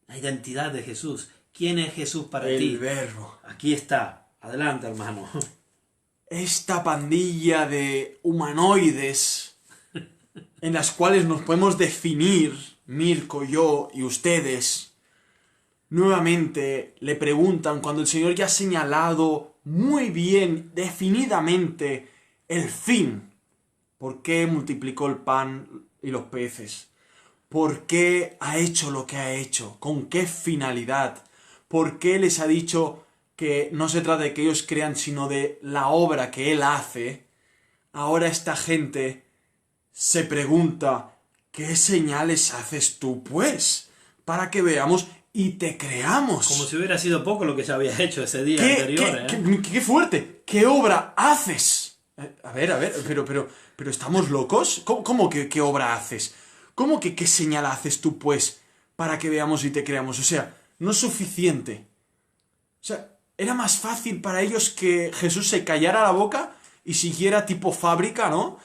la identidad de Jesús. ¿Quién es Jesús para ti? El verbo. Aquí está. Adelante, hermano. Esta pandilla de humanoides en las cuales nos podemos definir, Mirko, yo y ustedes, nuevamente le preguntan cuando el Señor ya ha señalado muy bien, definidamente, el fin. ¿Por qué multiplicó el pan y los peces? ¿Por qué ha hecho lo que ha hecho? ¿Con qué finalidad? ¿Por qué les ha dicho que no se trata de que ellos crean, sino de la obra que Él hace? Ahora esta gente se pregunta, ¿qué señales haces tú, pues? Para que veamos y te creamos. Como si hubiera sido poco lo que ya había hecho ese día anterior. ¡Qué fuerte! ¿Qué obra haces? A ver, pero ¿estamos locos? ¿Cómo que qué obra haces? ¿Cómo que qué señal haces tú, pues, para que veamos y te creamos? O sea, no es suficiente. O sea, era más fácil para ellos que Jesús se callara la boca y siguiera tipo fábrica, ¿no?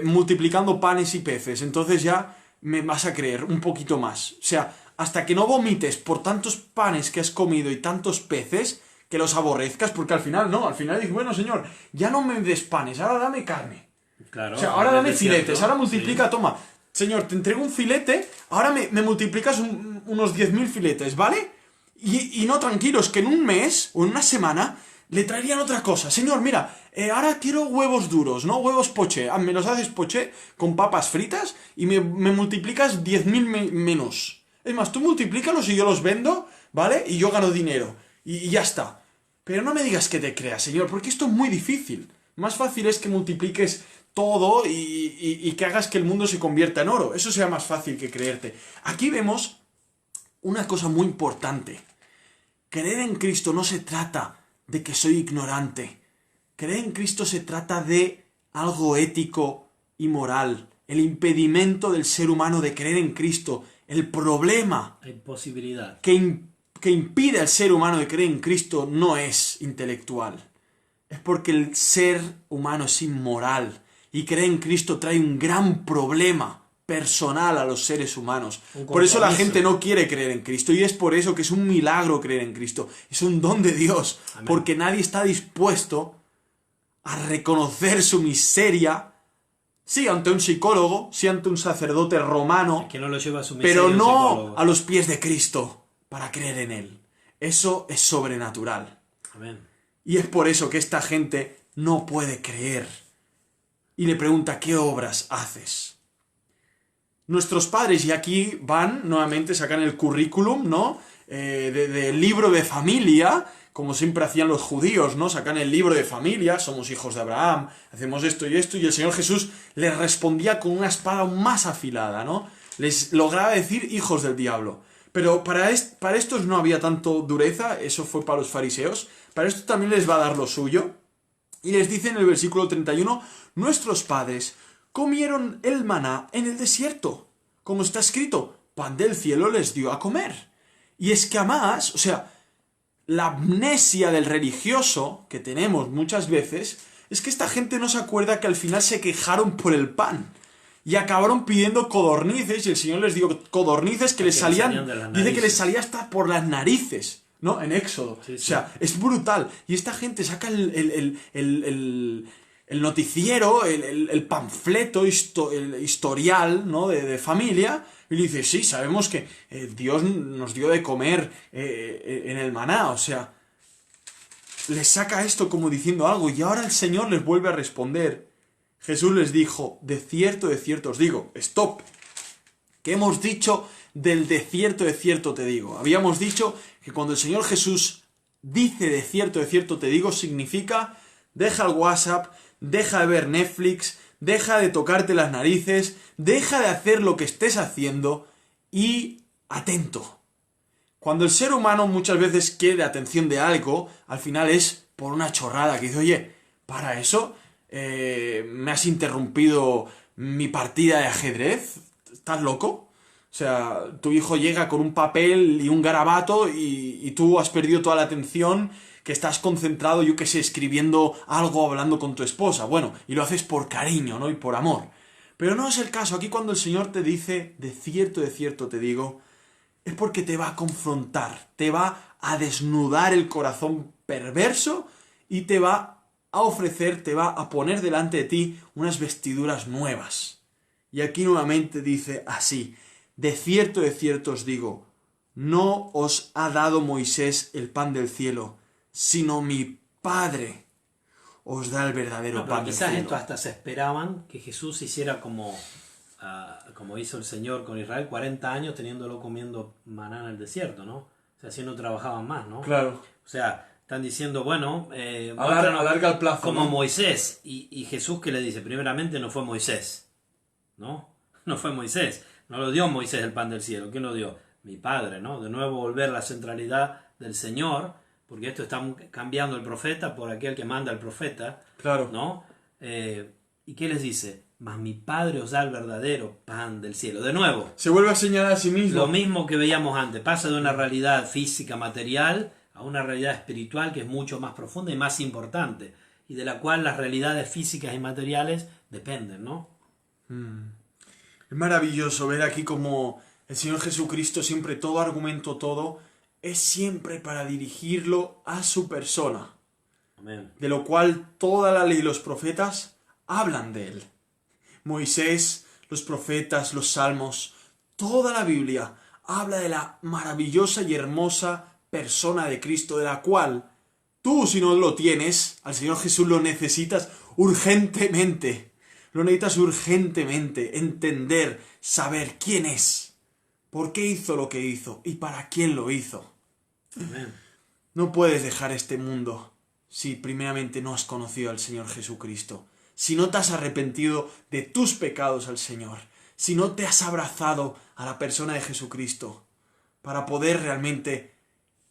Multiplicando panes y peces. Entonces ya me vas a creer un poquito más. O sea, hasta que no vomites por tantos panes que has comido y tantos peces, que los aborrezcas, porque al final dices, bueno, Señor, ya no me des panes, ahora dame carne. Claro, o sea, ahora dame filetes, ahora multiplica, sí. Toma, Señor, te entrego un filete, ahora me multiplicas unos 10.000 filetes, ¿vale? Y no, tranquilos, que en un mes o en una semana le traerían otra cosa. Señor, mira, ahora quiero huevos duros, ¿no? Huevos poché. Me los haces poché con papas fritas y me multiplicas 10.000 menos. Es más, tú multiplícalos y yo los vendo, ¿vale? Y yo gano dinero. Y ya está. Pero no me digas que te creas, Señor, porque esto es muy difícil. Más fácil es que multipliques todo y que hagas que el mundo se convierta en oro. Eso sea más fácil que creerte. Aquí vemos una cosa muy importante. creer en Cristo no se trata de que soy ignorante. Creer en Cristo se trata de algo ético y moral. El impedimento del ser humano de creer en Cristo, el problema Hay posibilidad. que impide al ser humano de creer en Cristo no es intelectual. Es porque el ser humano es inmoral y creer en Cristo trae un gran problema personal a los seres humanos. Por eso la gente no quiere creer en Cristo y es por eso que es un milagro creer en Cristo. Es un don de Dios. Amén. Porque nadie está dispuesto a reconocer su miseria, sí ante un psicólogo, sí ante un sacerdote romano, que no lo lleva a su miseria, pero no a los pies de Cristo para creer en Él. Eso es sobrenatural. Amén. Y es por eso que esta gente no puede creer. Y le pregunta, ¿qué obras haces? Nuestros padres, y aquí van, nuevamente sacan el currículum, ¿no? Del libro de familia, como siempre hacían los judíos, ¿no? Sacan el libro de familia, somos hijos de Abraham, hacemos esto, y el Señor Jesús les respondía con una espada aún más afilada, ¿no? Les lograba decir hijos del diablo. Pero para estos no había tanto dureza, eso fue para los fariseos. Para esto también les va a dar lo suyo. Y les dice en el versículo 31, nuestros padres comieron el maná en el desierto. Como está escrito, pan del cielo les dio a comer. Y es que además, o sea, la amnesia del religioso que tenemos muchas veces es que esta gente no se acuerda que al final se quejaron por el pan. Y acabaron pidiendo codornices y el Señor les dio codornices que les salían, dice que les salía hasta por las narices, ¿no? En Éxodo. Sí, sí. O sea, es brutal. Y esta gente saca el noticiero, el panfleto, el historial, ¿no? de familia, y le dice, sí, sabemos que Dios nos dio de comer en el maná, o sea, les saca esto como diciendo algo, y ahora el Señor les vuelve a responder. Jesús les dijo, de cierto os digo, stop. ¿Qué hemos dicho del de cierto te digo? Habíamos dicho que cuando el Señor Jesús dice de cierto te digo, significa deja el WhatsApp, deja de ver Netflix, deja de tocarte las narices, deja de hacer lo que estés haciendo y atento. Cuando el ser humano muchas veces quiere atención de algo, al final es por una chorrada que dice, oye, para eso... ¿me has interrumpido mi partida de ajedrez? ¿Estás loco? O sea, tu hijo llega con un papel y un garabato y tú has perdido toda la atención, que estás concentrado, yo qué sé, escribiendo algo, hablando con tu esposa. Bueno, y lo haces por cariño, ¿no? Y por amor. Pero no es el caso. Aquí cuando el Señor te dice, de cierto te digo, es porque te va a confrontar, te va a desnudar el corazón perverso y te va a ofrecer, te va a poner delante de ti unas vestiduras nuevas. Y aquí nuevamente dice así, de cierto os digo, no os ha dado Moisés el pan del cielo, sino mi Padre os da el verdadero pan del cielo. Quizás esto hasta se esperaban que Jesús hiciera como hizo el Señor con Israel, 40 años teniéndolo comiendo maná en el desierto, ¿no? O sea, así no trabajaban más, ¿no? Claro. O sea... Están diciendo, bueno, alarga el plazo, como ¿no? Moisés. Y Jesús, ¿qué le dice? Primeramente no fue Moisés, ¿no? No fue Moisés. No lo dio Moisés el pan del cielo. ¿Quién lo dio? Mi Padre, ¿no? De nuevo volver a la centralidad del Señor, porque esto está cambiando el profeta por aquel que manda al profeta. Claro. ¿No? ¿Y qué les dice? Mas mi Padre os da el verdadero pan del cielo. De nuevo. Se vuelve a señalar a sí mismo. Lo mismo que veíamos antes. Pasa de una realidad física, material, a una realidad espiritual que es mucho más profunda y más importante, y de la cual las realidades físicas y materiales dependen, ¿no? Es maravilloso ver aquí como el Señor Jesucristo siempre, todo argumento, todo, es siempre para dirigirlo a su persona. Amén. De lo cual toda la ley y los profetas hablan de él. Moisés, los profetas, los salmos, toda la Biblia habla de la maravillosa y hermosa persona de Cristo, de la cual tú, si no lo tienes, al Señor Jesús lo necesitas urgentemente. Lo necesitas urgentemente, entender, saber quién es, por qué hizo lo que hizo y para quién lo hizo. Amén. No puedes dejar este mundo si primeramente no has conocido al Señor Jesucristo, si no te has arrepentido de tus pecados al Señor, si no te has abrazado a la persona de Jesucristo, para poder realmente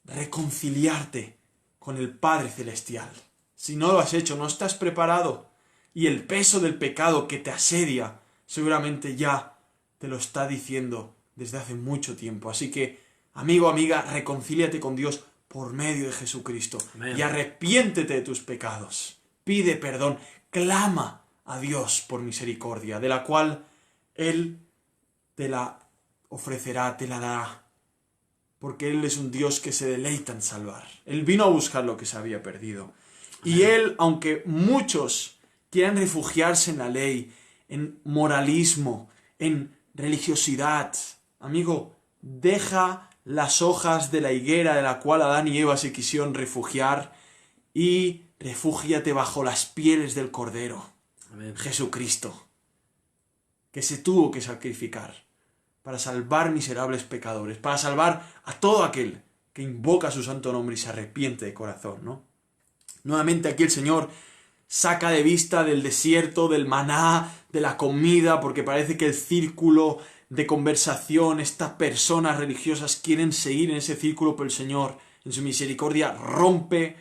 reconciliarte con el Padre Celestial. Si no lo has hecho, no estás preparado, y el peso del pecado que te asedia seguramente ya te lo está diciendo desde hace mucho tiempo. Así que, amigo, amiga, reconcíliate con Dios por medio de Jesucristo. Amén. Y arrepiéntete de tus pecados. Pide perdón, clama a Dios por misericordia, de la cual Él te la ofrecerá, te la dará. Porque Él es un Dios que se deleita en salvar. Él vino a buscar lo que se había perdido. Y Él, aunque muchos quieran refugiarse en la ley, en moralismo, en religiosidad, amigo, deja las hojas de la higuera de la cual Adán y Eva se quisieron refugiar y refúgiate bajo las pieles del Cordero, Amén. Jesucristo, que se tuvo que sacrificar para salvar miserables pecadores, para salvar a todo aquel que invoca su santo nombre y se arrepiente de corazón, ¿no? Nuevamente aquí el Señor saca de vista del desierto, del maná, de la comida, porque parece que el círculo de conversación, estas personas religiosas quieren seguir en ese círculo, pero el Señor, en su misericordia, rompe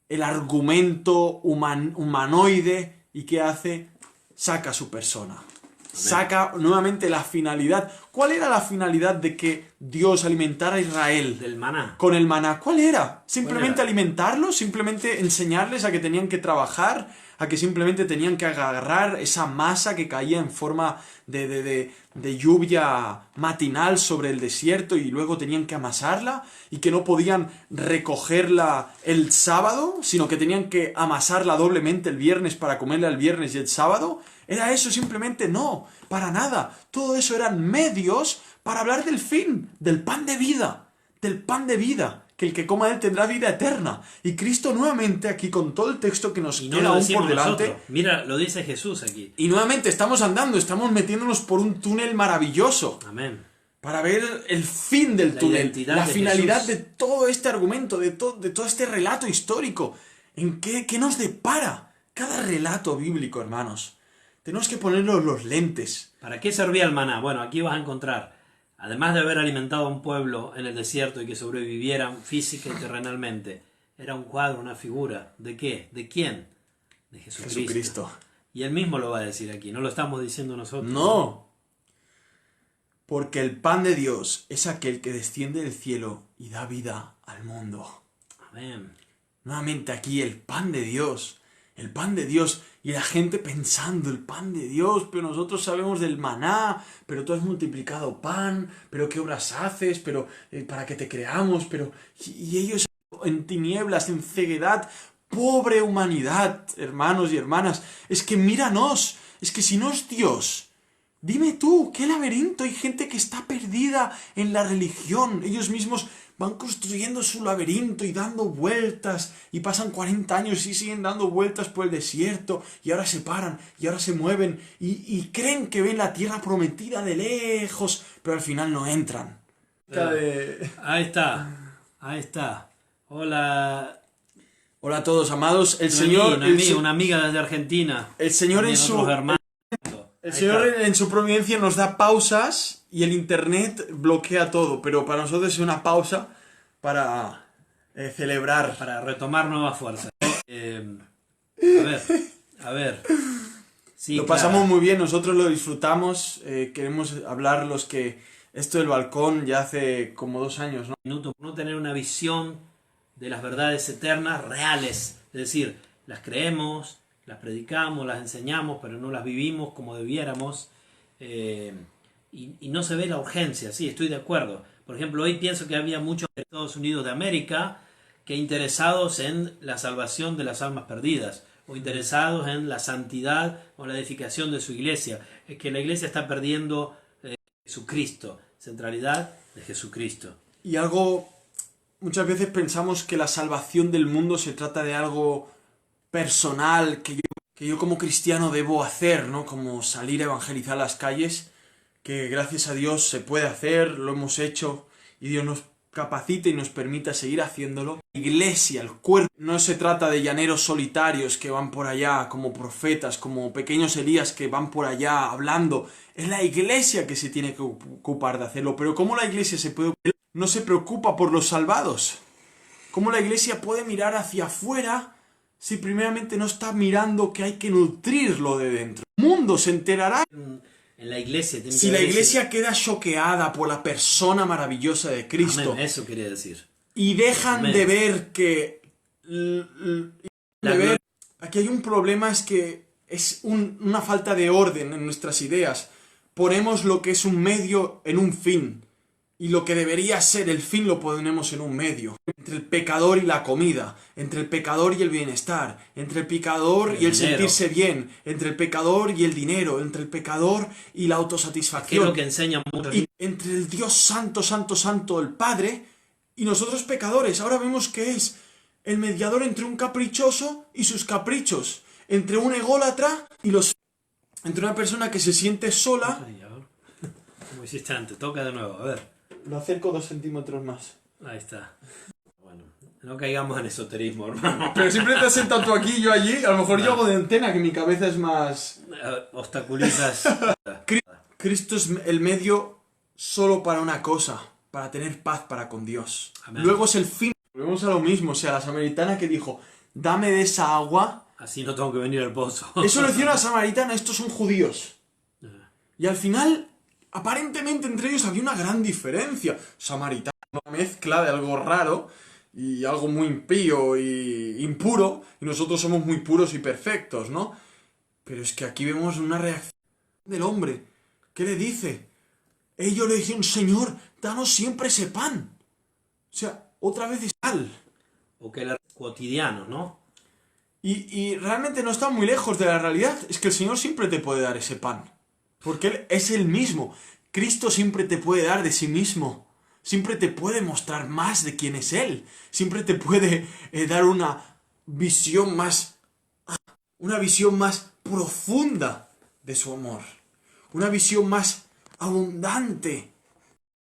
el argumento humanoide y ¿qué hace? Saca su persona. Saca nuevamente la finalidad. ¿Cuál era la finalidad de que Dios alimentara a Israel Del maná. con el maná? ¿Cuál era? ¿Simplemente ¿Cuál era? alimentarlos? ¿Simplemente enseñarles a que tenían que trabajar? ¿A que simplemente tenían que agarrar esa masa que caía en forma de lluvia matinal sobre el desierto y luego tenían que amasarla? ¿Y que no podían recogerla el sábado, sino que tenían que amasarla doblemente el viernes para comerla el viernes y el sábado? ¿Era eso simplemente? No, para nada. Todo eso eran medios para hablar del fin, del pan de vida, que el que coma de él tendrá vida eterna. Y Cristo nuevamente aquí con todo el texto que nos Y no queda lo aún decimos por delante. nosotros. Mira, lo dice Jesús aquí. Y nuevamente estamos andando, estamos metiéndonos por un túnel maravilloso Amén. para ver el fin del La túnel, identidad la de finalidad Jesús. de todo este argumento, de todo este relato histórico. ¿En qué nos depara cada relato bíblico, hermanos? Tenemos que ponernos los lentes. ¿Para qué servía el maná? Bueno, aquí vas a encontrar, además de haber alimentado a un pueblo en el desierto y que sobrevivieran física y terrenalmente, era un cuadro, una figura. ¿De qué? ¿De quién? De Jesucristo. Jesucristo. Y él mismo lo va a decir aquí, no lo estamos diciendo nosotros. No. Porque el pan de Dios es aquel que desciende del cielo y da vida al mundo. Amén. Nuevamente aquí el pan de Dios. El pan de Dios. Y la gente pensando, el pan de Dios, pero nosotros sabemos del maná, pero tú has multiplicado pan, pero qué obras haces, pero para que te creamos, pero... Y ellos en tinieblas, en ceguedad, pobre humanidad, hermanos y hermanas. Es que míranos, es que si no es Dios... Dime tú, ¿qué laberinto? Hay gente que está perdida en la religión. Ellos mismos van construyendo su laberinto y dando vueltas. Y pasan 40 años y siguen dando vueltas por el desierto. Y ahora se paran, y ahora se mueven. Y creen que ven la tierra prometida de lejos. Pero al final no entran. Ahí está, ahí está. Hola, Hola a todos, amados. El Señor... una amiga desde Argentina. El Señor en También su... otros hermanos. El Ahí Señor está. en su providencia nos da pausas y el internet bloquea todo, pero para nosotros es una pausa para celebrar. Para retomar nuevas fuerzas. A ver. Sí, Lo claro. pasamos muy bien, nosotros lo disfrutamos, queremos hablar los que... Esto del balcón ya hace como 2 años, ¿no? Minuto, no tener una visión de las verdades eternas reales. Es decir, las creemos, las predicamos, las enseñamos, pero no las vivimos como debiéramos. Y no se ve la urgencia, sí, estoy de acuerdo. Por ejemplo, hoy pienso que había muchos de Estados Unidos de América que interesados en la salvación de las almas perdidas, o interesados en la santidad o la edificación de su iglesia. Es que la iglesia está perdiendo Jesucristo, centralidad de Jesucristo. Y algo... Muchas veces pensamos que la salvación del mundo se trata de algo personal, que yo como cristiano debo hacer, ¿no? Como salir a evangelizar las calles, que gracias a Dios se puede hacer, lo hemos hecho, y Dios nos capacita y nos permita seguir haciéndolo. La iglesia, el cuerpo, no se trata de llaneros solitarios que van por allá como profetas, como pequeños Elías que van por allá hablando. Es la iglesia que se tiene que ocupar de hacerlo. Pero ¿cómo la iglesia se puede ocupar? no se preocupa por los salvados? ¿Cómo la iglesia puede mirar hacia afuera si primeramente no está mirando que hay que nutrirlo de dentro? El mundo se enterará. En la iglesia tiene Si que la haber iglesia queda choqueada por la persona maravillosa de Cristo Amén, eso quería decir. y dejan Amén. de ver que... La gloria- Aquí hay un problema, es que es una falta de orden en nuestras ideas. Ponemos lo que es un medio en un fin. Y lo que debería ser el fin lo ponemos en un medio. Entre el pecador y la comida, entre el pecador y el bienestar, entre el pecador y el dinero. sentirse bien, entre el pecador y el dinero, entre el pecador y la que es autosatisfacción, lo que enseñan muchos y entre el Dios santo, santo, santo, el Padre, y nosotros pecadores. Ahora vemos que es el mediador entre un caprichoso y sus caprichos, entre un ególatra y los... entre una persona que se siente sola... Ay, a ver. Como hiciste antes, toca de nuevo, a ver. Lo acerco 2 centímetros más. Ahí está. Bueno, no caigamos en esoterismo, hermano. Pero siempre te has sentado tú aquí y yo allí. A lo mejor yo hago de antena, que mi cabeza es más... Obstaculizas. Cristo es el medio solo para una cosa, para tener paz para con Dios. Amén. Luego es el fin. Volvemos a lo mismo, o sea, la samaritana que dijo, dame de esa agua. Así no tengo que venir al pozo. Eso lo hicieron la samaritana, estos son judíos. Y al final, aparentemente entre ellos había una gran diferencia. Samaritana, una mezcla de algo raro y algo muy impío y impuro, y nosotros somos muy puros y perfectos, ¿no? Pero es que aquí vemos una reacción del hombre. ¿Qué le dice? Ellos le dijeron, Señor, danos siempre ese pan. O sea, otra vez es tal. O que era cotidiano, ¿no? Y realmente no está muy lejos de la realidad. Es que el Señor siempre te puede dar ese pan. Porque Él es el mismo. Cristo siempre te puede dar de sí mismo. Siempre te puede mostrar más de quién es Él. Siempre te puede dar una visión más profunda de su amor. Una visión más abundante.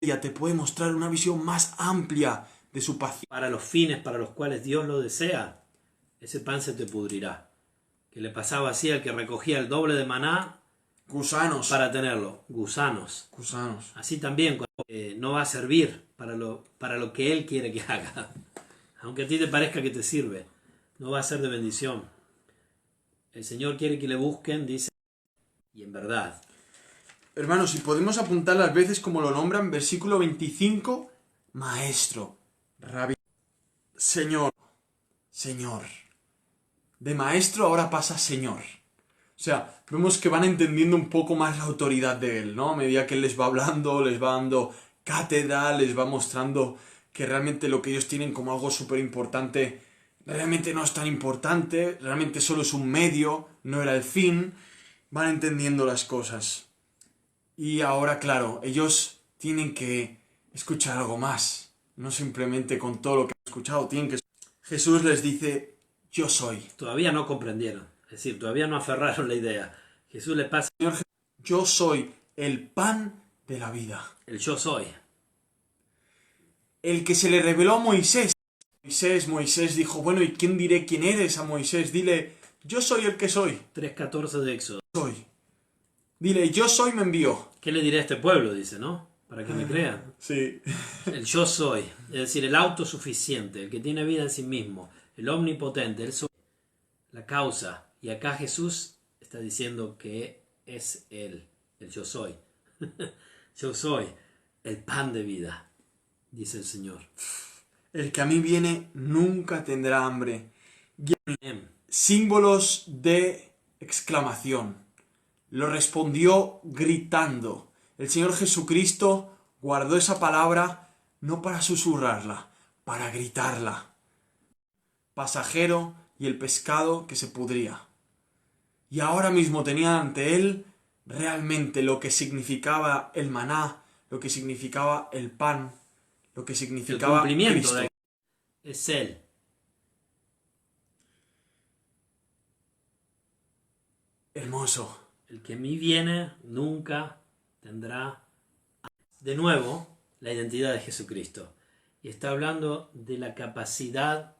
Ella te puede mostrar una visión más amplia de su paciencia. Para los fines para los cuales Dios lo desea, ese pan se te pudrirá. Que le pasaba así al que recogía el doble de maná Gusanos. para tenerlo. Gusanos. Gusanos. Así también no va a servir para lo que Él quiere que haga. Aunque a ti te parezca que te sirve, no va a ser de bendición. El Señor quiere que le busquen, dice, y en verdad. Hermanos, si podemos apuntar las veces como lo nombran, versículo 25, Maestro, Rabí, Señor, Señor. De Maestro ahora pasa Señor. O sea, vemos que van entendiendo un poco más la autoridad de Él, ¿no? A medida que Él les va hablando, les va dando cátedra, les va mostrando que realmente lo que ellos tienen como algo súper importante, realmente no es tan importante, realmente solo es un medio, no era el fin. Van entendiendo las cosas. Y ahora, claro, ellos tienen que escuchar algo más. No simplemente con todo lo que han escuchado, tienen que... Jesús les dice, yo soy. Todavía no comprendieron, es decir, todavía no aferraron la idea. Jesús les pasa Señor, yo soy el pan de la vida. el yo soy. El que se le reveló a Moisés. Moisés dijo, bueno, ¿y quién diré quién eres a Moisés? Dile, yo soy el que soy. 3:14 de Éxodo. Soy. Dile, yo soy me envió. ¿Qué le diré a este pueblo? Dice, ¿no? Para que me crean. Sí. El yo soy, es decir, el autosuficiente, el que tiene vida en sí mismo, el omnipotente, el soy, la causa. Y acá Jesús está diciendo que es Él, el yo soy. Yo soy el pan de vida, dice el Señor. El que a mí viene nunca tendrá hambre. Amén. Símbolos de exclamación. Lo respondió gritando. El Señor Jesucristo guardó esa palabra no para susurrarla, para gritarla. Pasajero y el pescado que se pudría. Y ahora mismo tenía ante él realmente lo que significaba el maná, lo que significaba el pan, lo que El significaba cumplimiento Cristo. es Él. Hermoso. El que a mí viene nunca tendrá. De nuevo, la identidad de Jesucristo. Y está hablando de la capacidad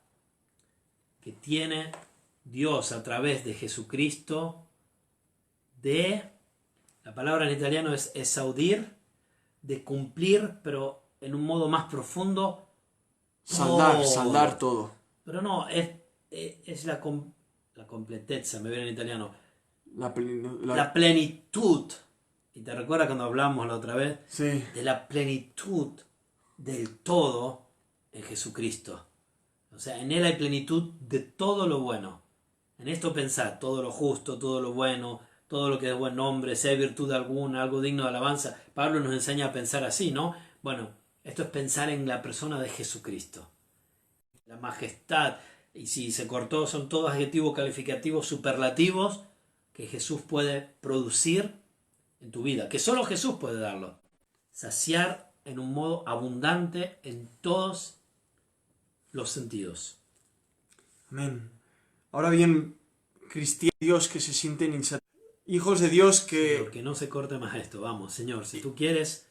que tiene Dios a través de Jesucristo de, la palabra en italiano es esaudir, de cumplir, pero en un modo más profundo Saldar todo. Pero no, es la completezza, me viene en italiano. La plenitud. Y te recuerdas cuando hablamos la otra vez Sí. de la plenitud del todo en Jesucristo. O sea, en Él hay plenitud de todo lo bueno. En esto pensad, todo lo justo, todo lo bueno, todo lo que es buen nombre, sea virtud alguna, algo digno de alabanza. Pablo nos enseña a pensar así, ¿no? Bueno, esto es pensar en la persona de Jesucristo. La majestad, y si se cortó, son todos adjetivos calificativos superlativos que Jesús puede producir en tu vida, que solo Jesús puede darlo. Saciar en un modo abundante en todos los sentidos. Amén. Ahora bien, cristianos de Dios que se sienten insatisfechos, hijos de Dios Señor, que no se corte más esto. Vamos, Señor, si tú quieres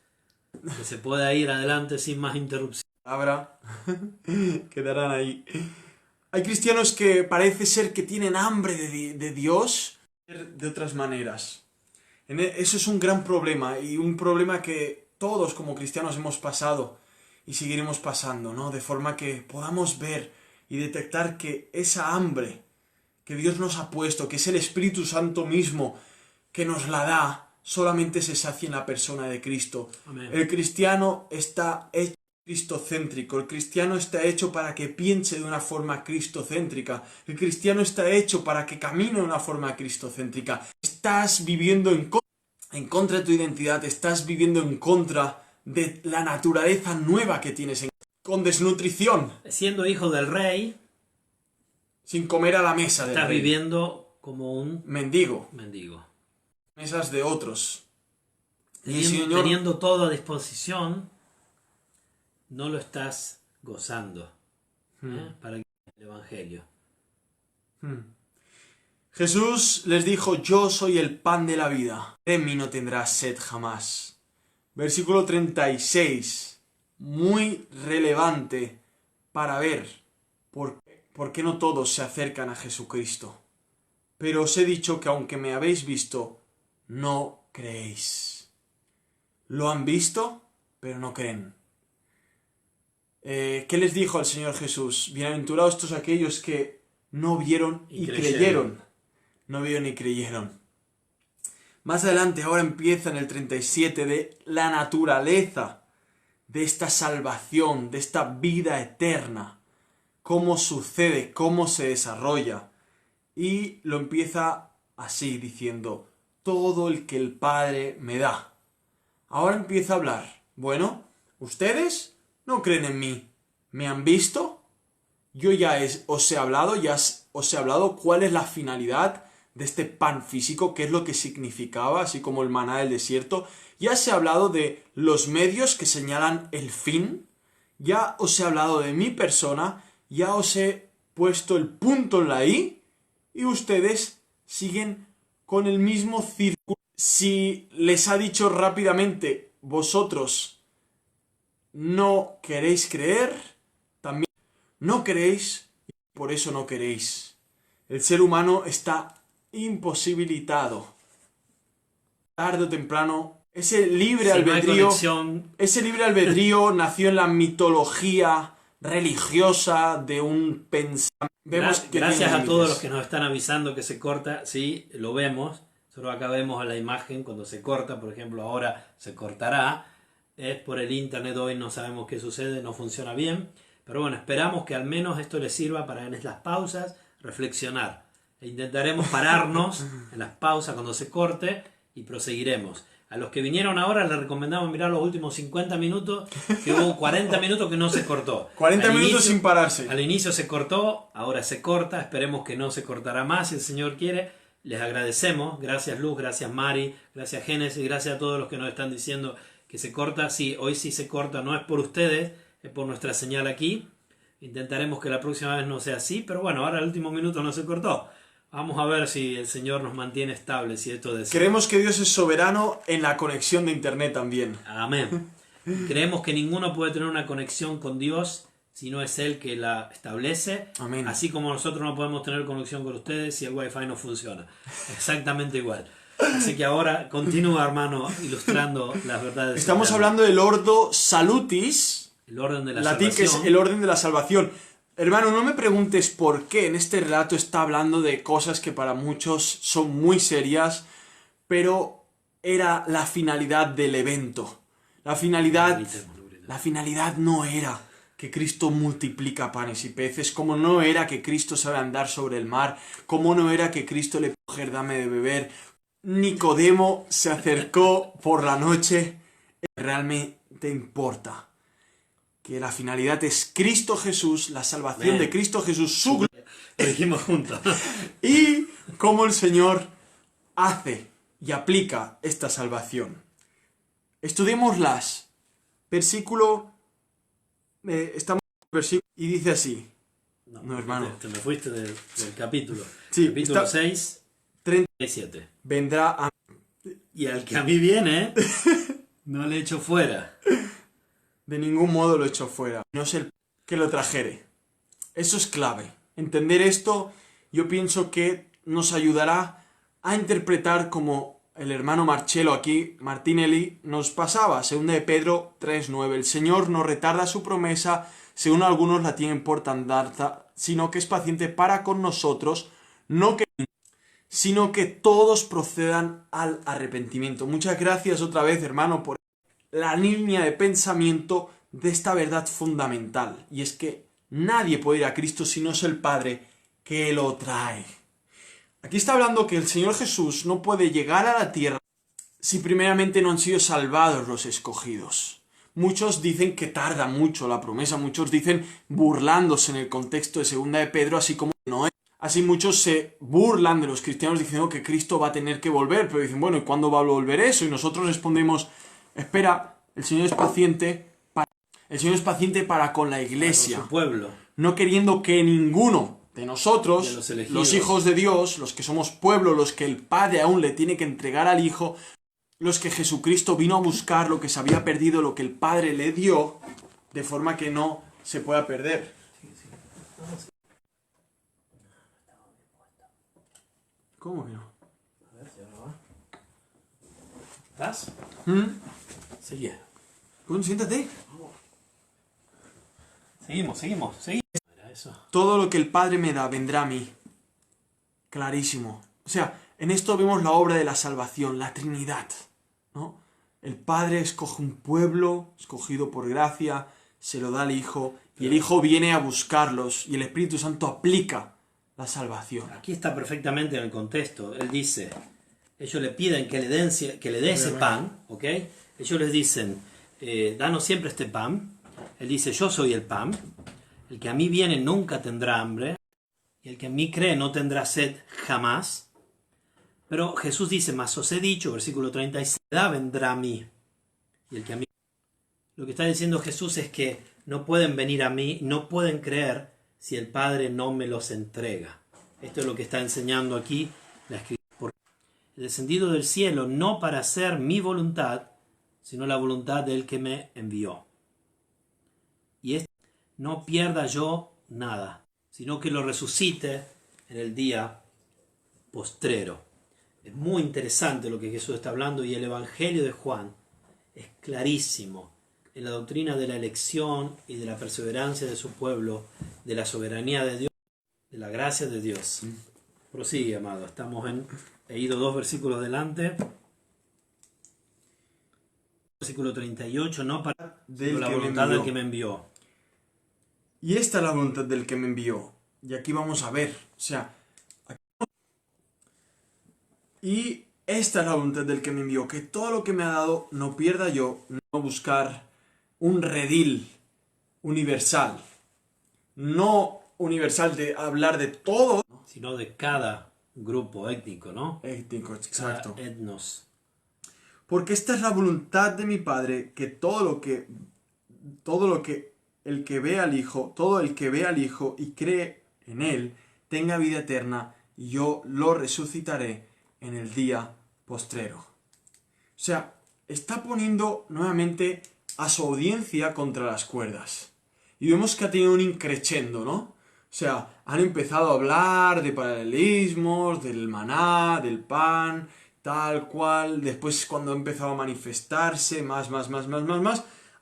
que se pueda ir adelante sin más interrupción. Palabra quedarán ahí. Hay cristianos que parece ser que tienen hambre de Dios de otras maneras. Eso es un gran problema y un problema que todos como cristianos hemos pasado y seguiremos pasando, ¿no? De forma que podamos ver y detectar que esa hambre que Dios nos ha puesto, que es el Espíritu Santo mismo que nos la da, solamente se sacia en la persona de Cristo. Amén. El cristiano está hecho cristocéntrico, el cristiano está hecho para que piense de una forma cristocéntrica, el cristiano está hecho para que camine de una forma cristocéntrica. Estás viviendo en contra de tu identidad, estás viviendo en contra de la naturaleza nueva que tienes, con desnutrición, Siendo hijo del rey, sin comer a la mesa del estás rey. viviendo como un Mendigo, mendigo. mesas de otros. Y Señor, Teniendo todo a disposición, no lo estás gozando para el Evangelio. Jesús les dijo, yo soy el pan de la vida, de mí no tendrás sed jamás. Versículo 36, muy relevante para ver por qué no todos se acercan a Jesucristo. Pero os he dicho que aunque me habéis visto, no creéis. Lo han visto, pero no creen. ¿Qué les dijo al Señor Jesús? Bienaventurados todos aquellos que no vieron y creyeron. No vieron y creyeron. Más adelante, ahora empieza en el 37 de la naturaleza de esta salvación, de esta vida eterna. Cómo sucede, cómo se desarrolla. Y lo empieza así, diciendo, todo el que el Padre me da. Ahora empieza a hablar. Bueno, ustedes no creen en mí. ¿Me han visto? Yo ya os he hablado cuál es la finalidad de este pan físico, qué es lo que significaba, así como el maná del desierto. Ya os he hablado de los medios que señalan el fin. Ya os he hablado de mi persona. Ya os he puesto el punto en la i. Y ustedes siguen con el mismo círculo. Si les ha dicho rápidamente, vosotros no queréis creer, también no queréis y por eso no queréis. El ser humano está imposibilitado. Tarde o temprano, ese libre albedrío nació en la mitología religiosa de un pensamiento. Gracias a todos los que nos están avisando que se corta, sí, lo vemos. Solo acá vemos la imagen cuando se corta, por ejemplo, ahora se cortará. Es por el internet, hoy no sabemos qué sucede, no funciona bien. Pero bueno, esperamos que al menos esto les sirva para en las pausas reflexionar. E intentaremos pararnos en las pausas cuando se corte y proseguiremos. A los que vinieron ahora les recomendamos mirar los últimos 50 minutos, que hubo 40 minutos que no se cortó. 40 minutos sin pararse. Al inicio se cortó, ahora se corta, esperemos que no se cortará más si el Señor quiere. Les agradecemos, gracias Luz, gracias Mari, gracias Génesis, gracias a todos los que nos están diciendo que se corta. Sí, hoy sí se corta, no es por ustedes, es por nuestra señal aquí. Intentaremos que la próxima vez no sea así, pero bueno, ahora el último minuto no se cortó. Vamos a ver si el Señor nos mantiene estables, si esto desea. Creemos que Dios es soberano en la conexión de internet también. Amén. Creemos que ninguno puede tener una conexión con Dios si no es Él que la establece. Amén. Así como nosotros no podemos tener conexión con ustedes si el Wi-Fi no funciona. Exactamente igual. Así que ahora continúa, hermano, ilustrando las verdades. Estamos hablando del ordo salutis, el orden de la latín, que es salvación. el orden de la salvación. Hermano, no me preguntes por qué en este relato está hablando de cosas que para muchos son muy serias, pero era la finalidad del evento. La finalidad no era que Cristo multiplica panes y peces, como no era que Cristo sabe andar sobre el mar, como no era que Cristo le coger dame de beber. Nicodemo se acercó por la noche. Realmente importa que la finalidad es Cristo Jesús, la salvación de Cristo Jesús, su gloria. Lo dijimos juntos. Y cómo el Señor hace y aplica esta salvación. Estudiémoslas. Versículo... estamos en el versículo y dice así. No, hermano. Te me fuiste del capítulo. Sí, Capítulo está- 6, 30. 37. Vendrá a... Y al que a mí viene, no le echo fuera. De ningún modo lo echó fuera. No es el que lo trajere. Eso es clave. Entender esto, yo pienso que nos ayudará a interpretar como el hermano Marcello aquí, Martinelli, nos pasaba. 2 de Pedro 3:9. El Señor no retarda su promesa, según algunos la tienen por tardanza, sino que es paciente para con nosotros, sino que todos procedan al arrepentimiento. Muchas gracias otra vez, hermano, por la línea de pensamiento de esta verdad fundamental, y es que nadie puede ir a Cristo si no es el Padre que lo trae. Aquí está hablando que el Señor Jesús no puede llegar a la tierra si primeramente no han sido salvados los escogidos. Muchos dicen que tarda mucho la promesa, muchos dicen burlándose en el contexto de 2 de Pedro, así como no es. Así muchos se burlan de los cristianos diciendo que Cristo va a tener que volver, pero dicen, bueno, ¿y cuándo va a volver eso? Y nosotros respondemos, espera, el Señor es paciente para con la iglesia, Con su pueblo. no queriendo que ninguno de nosotros, De los elegidos, los hijos de Dios, los que somos pueblo, los que el Padre aún le tiene que entregar al Hijo, los que Jesucristo vino a buscar, lo que se había perdido, lo que el Padre le dio, de forma que no se pueda perder. ¿Cómo que no? A ver si ahora va. ¿Estás? Seguí. Bueno, siéntate. Seguimos. Era eso. Todo lo que el Padre me da vendrá a mí. Clarísimo. O sea, en esto vemos la obra de la salvación, la Trinidad, ¿no? El Padre escoge un pueblo, escogido por gracia, se lo da al Hijo, y el Hijo viene a buscarlos, y el Espíritu Santo aplica la salvación. Aquí está perfectamente en el contexto. Él dice, ellos le piden que le dé ese pan, ¿ok? Ellos les dicen, danos siempre este pan. Él dice, yo soy el pan. El que a mí viene nunca tendrá hambre. Y el que en mí cree no tendrá sed jamás. Pero Jesús dice, mas os he dicho, versículo 36, la vendrá a mí. Y el que a mí... Lo que está diciendo Jesús es que no pueden venir a mí, no pueden creer si el Padre no me los entrega. Esto es lo que está enseñando aquí la Escritura. El descendido del cielo no para hacer mi voluntad, sino la voluntad del que me envió. Y esto no pierda yo nada, sino que lo resucite en el día postrero. Es muy interesante lo que Jesús está hablando, y el Evangelio de Juan es clarísimo en la doctrina de la elección y de la perseverancia de su pueblo, de la soberanía de Dios, de la gracia de Dios. Prosigue, amado. Estamos he ido 2 versículos adelante. Versículo 38, no para la voluntad del que me envió. Y esta es la voluntad del que me envió. Y aquí vamos a ver, o sea, y esta es la voluntad del que me envió, que todo lo que me ha dado no pierda yo, no buscar un redil universal. No universal de hablar de todo, Sino de cada grupo étnico, ¿no? étnico, exacto. Cada etnos. Porque esta es la voluntad de mi Padre, que todo el que ve al Hijo y cree en Él, tenga vida eterna, y yo lo resucitaré en el día postrero. O sea, está poniendo nuevamente a su audiencia contra las cuerdas. Y vemos que ha tenido un increchendo, ¿no? O sea, han empezado a hablar de paralelismos, del maná, del pan, tal cual, después cuando empezaba a manifestarse, más,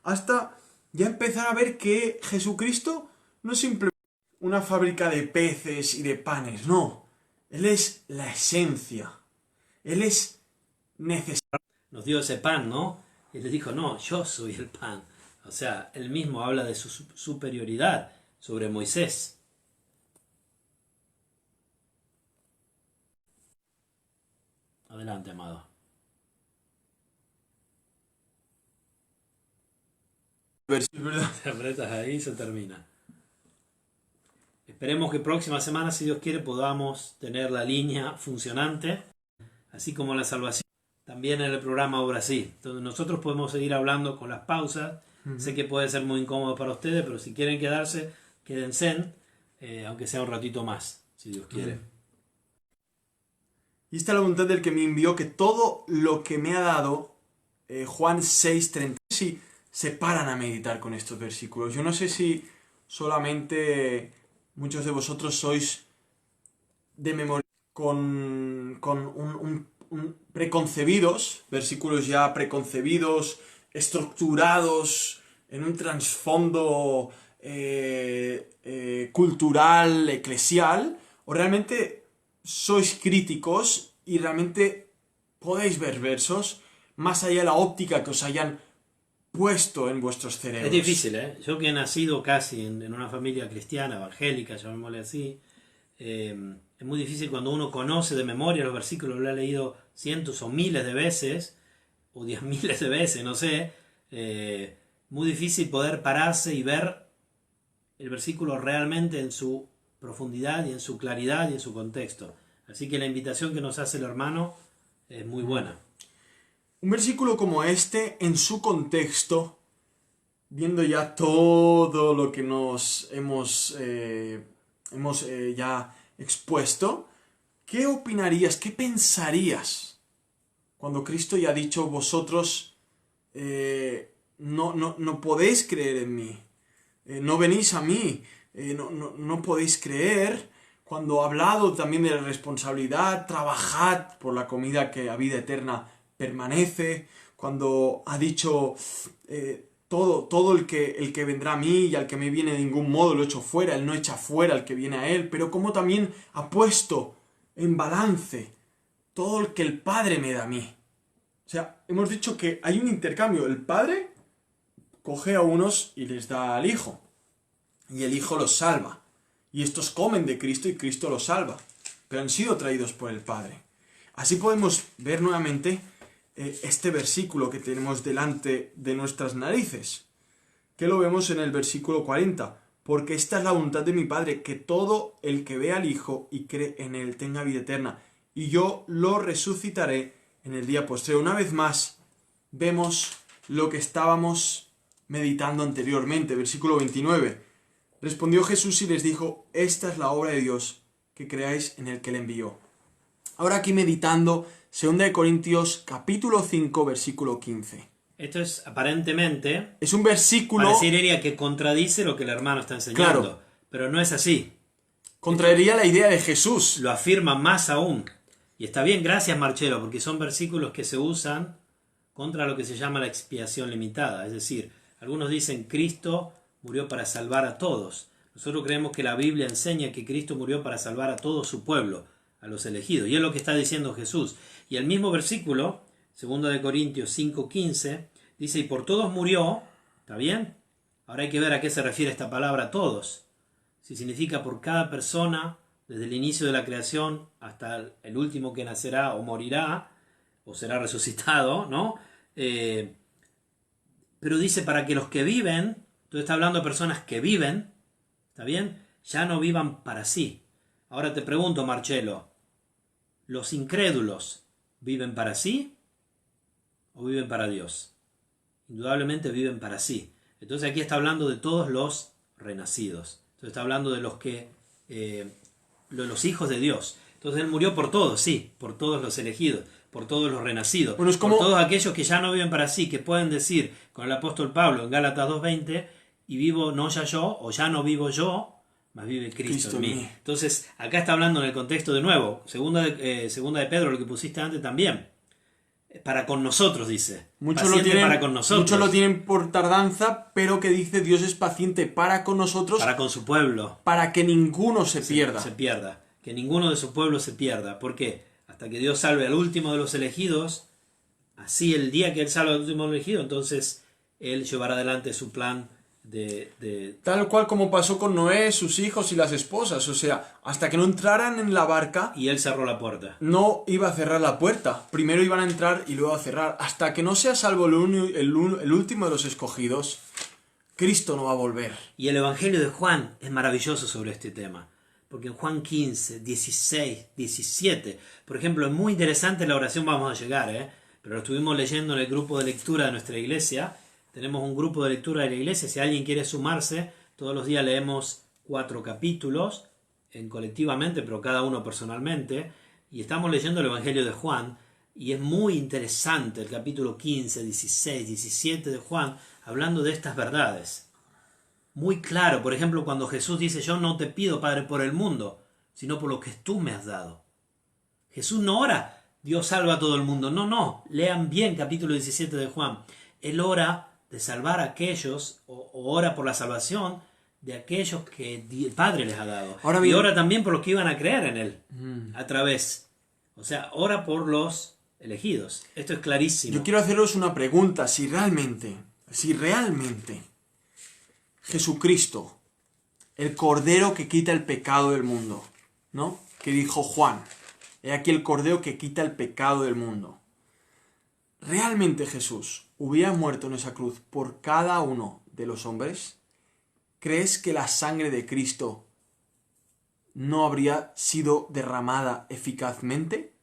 hasta ya empezar a ver que Jesucristo no es simplemente una fábrica de peces y de panes, no. Él es la esencia. Él es necesario. Nos dio ese pan, ¿no? Y les dijo, no, yo soy el pan. O sea, él mismo habla de su superioridad sobre Moisés. Adelante, amado. ¿Verdad? Te apretas ahí y se termina. Esperemos que próxima semana, si Dios quiere, podamos tener la línea funcionante, así como la salvación. También en el programa Ahora Sí, donde nosotros podemos seguir hablando con las pausas. Sé que puede ser muy incómodo para ustedes, pero si quieren quedarse, quédense, aunque sea un ratito más, si Dios quiere. Y esta es la voluntad del que me envió, que todo lo que me ha dado, Juan 6:30, si se paran a meditar con estos versículos. Yo no sé si solamente muchos de vosotros sois de memoria con un preconcebidos, versículos ya preconcebidos, estructurados en un trasfondo cultural, eclesial, o realmente sois críticos y realmente podéis ver versos más allá de la óptica que os hayan puesto en vuestros cerebros. Es difícil, ¿eh? Yo que he nacido casi en una familia cristiana, evangélica, llamémosle así, es muy difícil cuando uno conoce de memoria los versículos, lo ha leído cientos o miles de veces, o 10.000 de veces, no sé, muy difícil poder pararse y ver el versículo realmente en su profundidad y en su claridad y en su contexto. Así que la invitación que nos hace el hermano es muy buena. Un versículo como este, en su contexto, viendo ya todo lo que nos hemos ya expuesto, ¿qué opinarías, qué pensarías cuando Cristo ya ha dicho vosotros no podéis creer en mí, no venís a mí, no podéis creer? Cuando ha hablado también de la responsabilidad, trabajad por la comida que a vida eterna permanece, cuando ha dicho todo el que vendrá a mí y al que me viene de ningún modo lo echo fuera, él no echa fuera al que viene a él, pero como también ha puesto en balance todo el que el Padre me da a mí. O sea, hemos dicho que hay un intercambio, el Padre coge a unos y les da al Hijo, y el Hijo los salva, y estos comen de Cristo y Cristo los salva, pero han sido traídos por el Padre. Así podemos ver nuevamente este versículo que tenemos delante de nuestras narices, que lo vemos en el versículo 40, porque esta es la voluntad de mi Padre, que todo el que vea al Hijo y cree en él tenga vida eterna, y yo lo resucitaré en el día postrero. Una vez más, vemos lo que estábamos meditando anteriormente, versículo 29. Respondió Jesús y les dijo, esta es la obra de Dios, que creáis en el que le envió. Ahora aquí meditando 2 Corintios capítulo 5, versículo 15. Esto es aparentemente, es un versículo, parecería que contradice lo que el hermano está enseñando, claro, pero no es así. Contraería la idea de Jesús. Lo afirma más aún. Y está bien, gracias Marcelo, porque son versículos que se usan contra lo que se llama la expiación limitada. Es decir, algunos dicen Cristo murió para salvar a todos. Nosotros creemos que la Biblia enseña que Cristo murió para salvar a todo su pueblo, a los elegidos. Y es lo que está diciendo Jesús. Y el mismo versículo, 2 Corintios 5:15, dice, y por todos murió, ¿está bien? Ahora hay que ver a qué se refiere esta palabra todos. Si significa por cada persona, desde el inicio de la creación hasta el último que nacerá o morirá, o será resucitado, ¿no? Pero dice para que los que viven, entonces está hablando de personas que viven, ¿está bien? Ya no vivan para sí. Ahora te pregunto, Marcelo, ¿los incrédulos viven para sí o viven para Dios? Indudablemente viven para sí. Entonces aquí está hablando de todos los renacidos. Entonces está hablando de los que los hijos de Dios. Entonces Él murió por todos, sí, por todos los elegidos, por todos los renacidos, bueno, por todos aquellos que ya no viven para sí, que pueden decir con el apóstol Pablo en Gálatas 2:20, y vivo no ya yo, o ya no vivo yo, mas vive Cristo en mí. Entonces acá está hablando en el contexto de nuevo, segunda de Pedro, lo que pusiste antes también. para con nosotros, dice. Muchos Paciente para con nosotros. muchos lo tienen por tardanza, pero que dice Dios es paciente para con nosotros, Para con su pueblo. para que ninguno se pierda. Se pierda. Que ninguno de su pueblo se pierda. ¿Por qué? Hasta que Dios salve al último de los elegidos. Así el día que Él salve al último elegido, entonces Él llevará adelante su plan de... Tal cual como pasó con Noé, sus hijos y las esposas. O sea, hasta que no entraran en la barca, Y Él cerró la puerta. no iba a cerrar la puerta. Primero iban a entrar y luego a cerrar. Hasta que no sea salvo el último de los escogidos, Cristo no va a volver. Y el Evangelio de Juan es maravilloso sobre este tema. Porque en Juan 15, 16, 17, por ejemplo, es muy interesante la oración, vamos a llegar, pero lo estuvimos leyendo en el grupo de lectura de nuestra iglesia. Tenemos un grupo de lectura de la iglesia, si alguien quiere sumarse, todos los días leemos 4 capítulos, colectivamente, pero cada uno personalmente, y estamos leyendo el Evangelio de Juan, y es muy interesante el capítulo 15, 16, 17 de Juan, hablando de estas verdades. Muy claro, por ejemplo, cuando Jesús dice, yo no te pido, Padre, por el mundo, sino por lo que tú me has dado. Jesús no ora, Dios salva a todo el mundo. No, lean bien capítulo 17 de Juan. Él ora de salvar a aquellos, o ora por la salvación de aquellos que el Padre les ha dado. Ahora bien, y ora también por los que iban a creer en Él, a través. O sea, ora por los elegidos. Esto es clarísimo. yo quiero haceros una pregunta, si realmente Jesucristo, el Cordero que quita el pecado del mundo, ¿no? Que dijo Juan, he aquí el Cordero que quita el pecado del mundo. ¿Realmente Jesús hubiera muerto en esa cruz por cada uno de los hombres? ¿Crees que la sangre de Cristo no habría sido derramada eficazmente?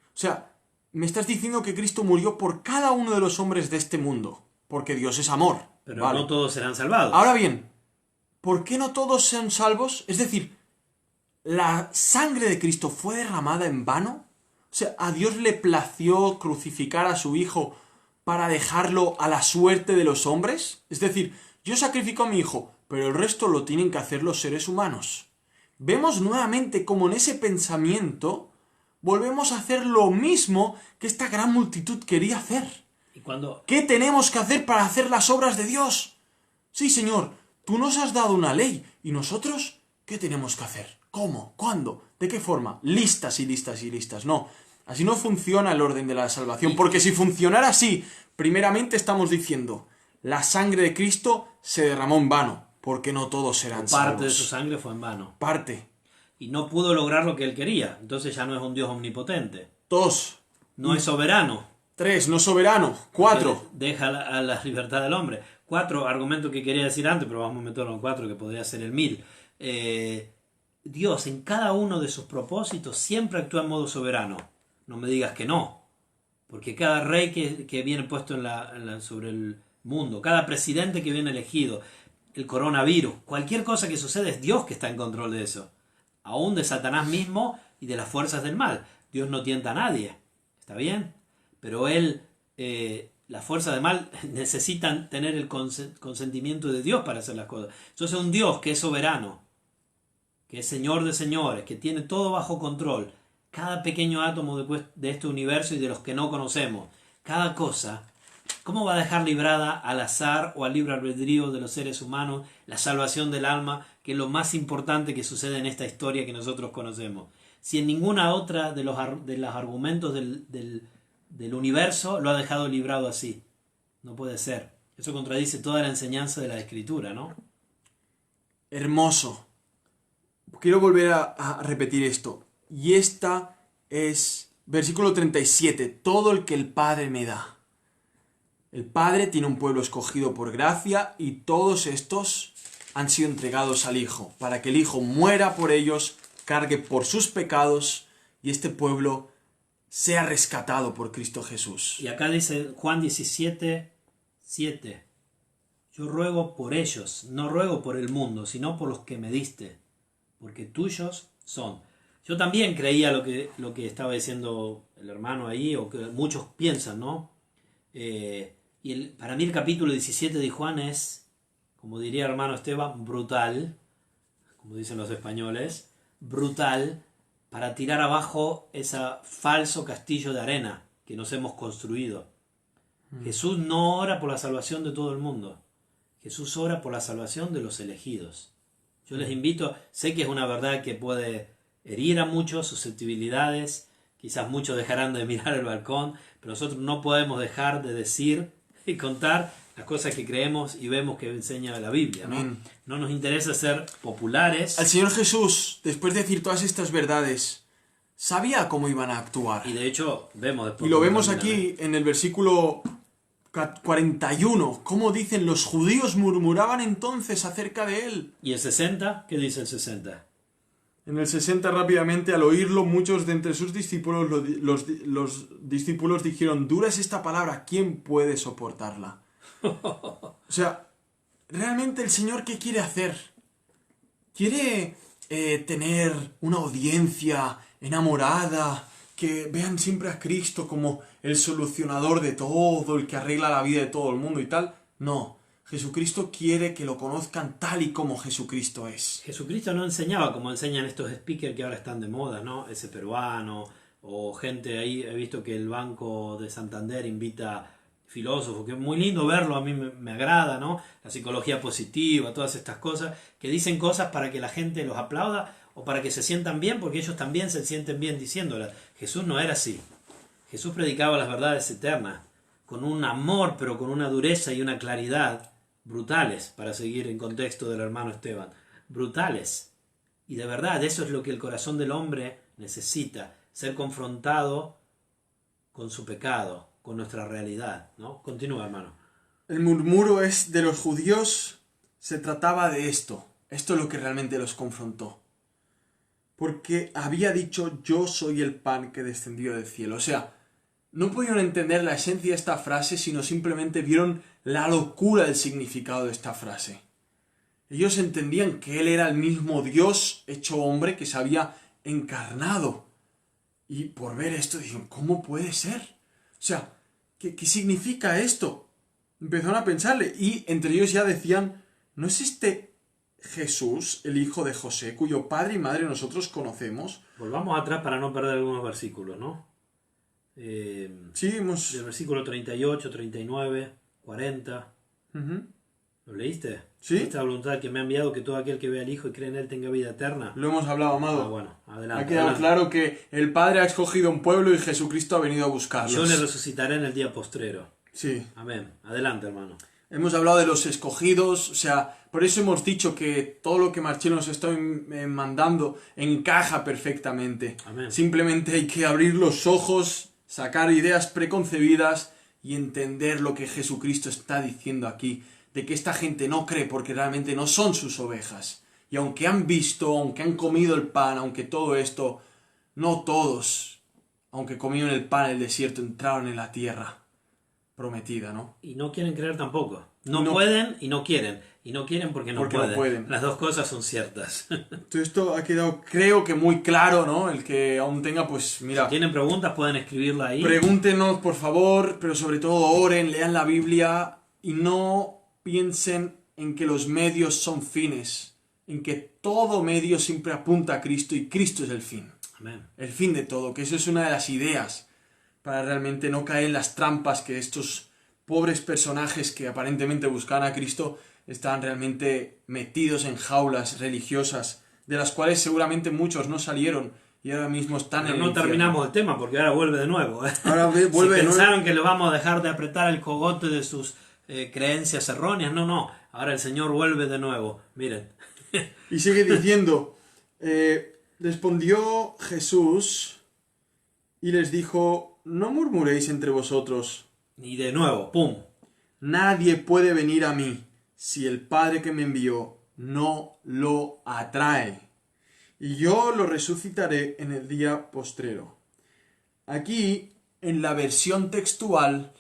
O sea, me estás diciendo que Cristo murió por cada uno de los hombres de este mundo, porque Dios es amor. Pero Vale. no todos serán salvados. Ahora bien, ¿por qué no todos sean salvos? Es decir, ¿la sangre de Cristo fue derramada en vano? O sea, ¿a Dios le plació crucificar a su Hijo para dejarlo a la suerte de los hombres? Es decir, yo sacrifico a mi Hijo, pero el resto lo tienen que hacer los seres humanos. Vemos nuevamente como en ese pensamiento volvemos a hacer lo mismo que esta gran multitud quería hacer. Y cuando... ¿Qué tenemos que hacer para hacer las obras de Dios? Sí, Señor, tú nos has dado una ley. ¿Y nosotros qué tenemos que hacer? ¿Cómo? ¿Cuándo? ¿De qué forma? Listas y listas y listas. No, así no funciona el orden de la salvación. Porque si funcionara así, primeramente estamos diciendo, la sangre de Cristo se derramó en vano, porque no todos serán salvos. Parte de su sangre fue en vano. Parte. Y no pudo lograr lo que él quería. Entonces ya no es un Dios omnipotente. 2. No es soberano. 3. No soberano. 4. Que deja a la libertad del hombre. 4, argumento que quería decir antes, pero vamos a meterlo en 4, que podría ser el 1000. Dios en cada uno de sus propósitos siempre actúa en modo soberano. No me digas que no. Porque cada rey que viene puesto sobre el mundo, cada presidente que viene elegido, el coronavirus, cualquier cosa que sucede es Dios que está en control de eso. Aún de Satanás mismo y de las fuerzas del mal. Dios no tienta a nadie. ¿Está bien? Pero las fuerzas del mal necesitan tener el consentimiento de Dios para hacer las cosas. Entonces un Dios que es soberano, que es Señor de señores, que tiene todo bajo control, cada pequeño átomo de este universo y de los que no conocemos, cada cosa, ¿cómo va a dejar librada al azar o al libre albedrío de los seres humanos la salvación del alma, que es lo más importante que sucede en esta historia que nosotros conocemos? Si en ninguna otra de los argumentos del universo lo ha dejado librado así. No puede ser. Eso contradice toda la enseñanza de la Escritura, ¿no? Hermoso. Quiero volver a repetir esto. Y esta es versículo 37. Todo el que el Padre me da. El Padre tiene un pueblo escogido por gracia y todos estos han sido entregados al Hijo, para que el Hijo muera por ellos, cargue por sus pecados y este pueblo sea rescatado por Cristo Jesús. Y acá dice Juan 17, 7. Yo ruego por ellos, no ruego por el mundo, sino por los que me diste, porque tuyos son. Yo también creía lo que estaba diciendo el hermano ahí, o que muchos piensan, ¿no? Para mí el capítulo 17 de Juan es, como diría el hermano Esteban, brutal, como dicen los españoles, brutal, para tirar abajo ese falso castillo de arena que nos hemos construido. Jesús no ora por la salvación de todo el mundo. Jesús ora por la salvación de los elegidos. Yo les invito, sé que es una verdad que puede herir a muchos, susceptibilidades, quizás muchos dejarán de mirar el balcón, pero nosotros no podemos dejar de decir y contar las cosas que creemos y vemos que enseña la Biblia, ¿no? Amén. No nos interesa ser populares. Al Señor Jesús, después de decir todas estas verdades, sabía cómo iban a actuar. Y de hecho, vemos después. Y lo vemos aquí en el versículo 41, cómo dicen: los judíos murmuraban entonces acerca de él. ¿Y el 60? ¿Qué dice el 60? En el 60, rápidamente, al oírlo, muchos de entre sus discípulos, los discípulos dijeron: dura es esta palabra, ¿quién puede soportarla? O sea, realmente el Señor, ¿qué quiere hacer? Quiere tener una audiencia enamorada, que vean siempre a Cristo como el solucionador de todo, el que arregla la vida de todo el mundo y tal. No, Jesucristo quiere que lo conozcan tal y como Jesucristo es. Jesucristo no enseñaba como enseñan estos speakers que ahora están de moda, ¿no? Ese peruano, o gente ahí, he visto que el Banco de Santander invita filósofos, que es muy lindo verlo, a mí me agrada, ¿no? La psicología positiva, todas estas cosas, que dicen cosas para que la gente los aplauda o para que se sientan bien, porque ellos también se sienten bien diciéndolas. Jesús no era así. Jesús predicaba las verdades eternas, con un amor, pero con una dureza y una claridad brutales, para seguir en contexto del hermano Esteban. Brutales. Y de verdad, eso es lo que el corazón del hombre necesita, ser confrontado con su pecado, con nuestra realidad, ¿no? Continúa, hermano. El murmuro es de los judíos, se trataba de esto. Esto es lo que realmente los confrontó. Porque había dicho: yo soy el pan que descendió del cielo. O sea, no pudieron entender la esencia de esta frase, sino simplemente vieron la locura del significado de esta frase. Ellos entendían que Él era el mismo Dios hecho hombre que se había encarnado. Y por ver esto dijeron: ¿cómo puede ser? O sea, ¿qué significa esto? Empezaron a pensarle, y entre ellos ya decían: ¿no es este Jesús, el hijo de José, cuyo padre y madre nosotros conocemos? Volvamos atrás para no perder algunos versículos, ¿no? Sí, hemos... Del versículo 38, 39, 40. ¿Lo leíste? Sí. Esta voluntad que me ha enviado, que todo aquel que vea al Hijo y cree en Él tenga vida eterna. Lo hemos hablado, amado. Ah, bueno, adelante. Ha quedado claro que el Padre ha escogido un pueblo y Jesucristo ha venido a buscarlos. Yo le resucitaré en el día postrero. Sí. Amén. Adelante, hermano. Hemos hablado de los escogidos, o sea, por eso hemos dicho que todo lo que Marcelo nos está mandando encaja perfectamente. Amén. Simplemente hay que abrir los ojos, sacar ideas preconcebidas y entender lo que Jesucristo está diciendo aquí, de que esta gente no cree porque realmente no son sus ovejas. Y aunque han visto, aunque han comido el pan, aunque todo esto, no todos, aunque comieron el pan en el desierto, entraron en la tierra prometida, ¿no? Y no quieren creer tampoco. No No. pueden y no quieren. Y no quieren porque no Porque pueden. no pueden. Las dos cosas son ciertas. Todo esto ha quedado, creo que muy claro, ¿no? El que aún tenga, pues mira, Si tienen preguntas pueden escribirla ahí. pregúntenos por favor, pero sobre todo oren, lean la Biblia y no piensen en que los medios son fines, en que todo medio siempre apunta a Cristo y Cristo es el fin. Amén. El fin de todo, que eso es una de las ideas para realmente no caer en las trampas que estos pobres personajes que aparentemente buscan a Cristo están realmente metidos en jaulas religiosas, de las cuales seguramente muchos no salieron y ahora mismo están Pero en no el infierno. terminamos el tema porque ahora vuelve de nuevo. Ahora vuelve si de nuevo. pensaron que le vamos a dejar de apretar el cogote de sus creencias erróneas, no. Ahora el Señor vuelve de nuevo. Miren. Y sigue diciendo, respondió Jesús y les dijo: no murmuréis entre vosotros. Y de nuevo, ¡pum! Nadie puede venir a mí si el Padre que me envió no lo atrae. Y yo lo resucitaré en el día postrero. Aquí, en la versión textual,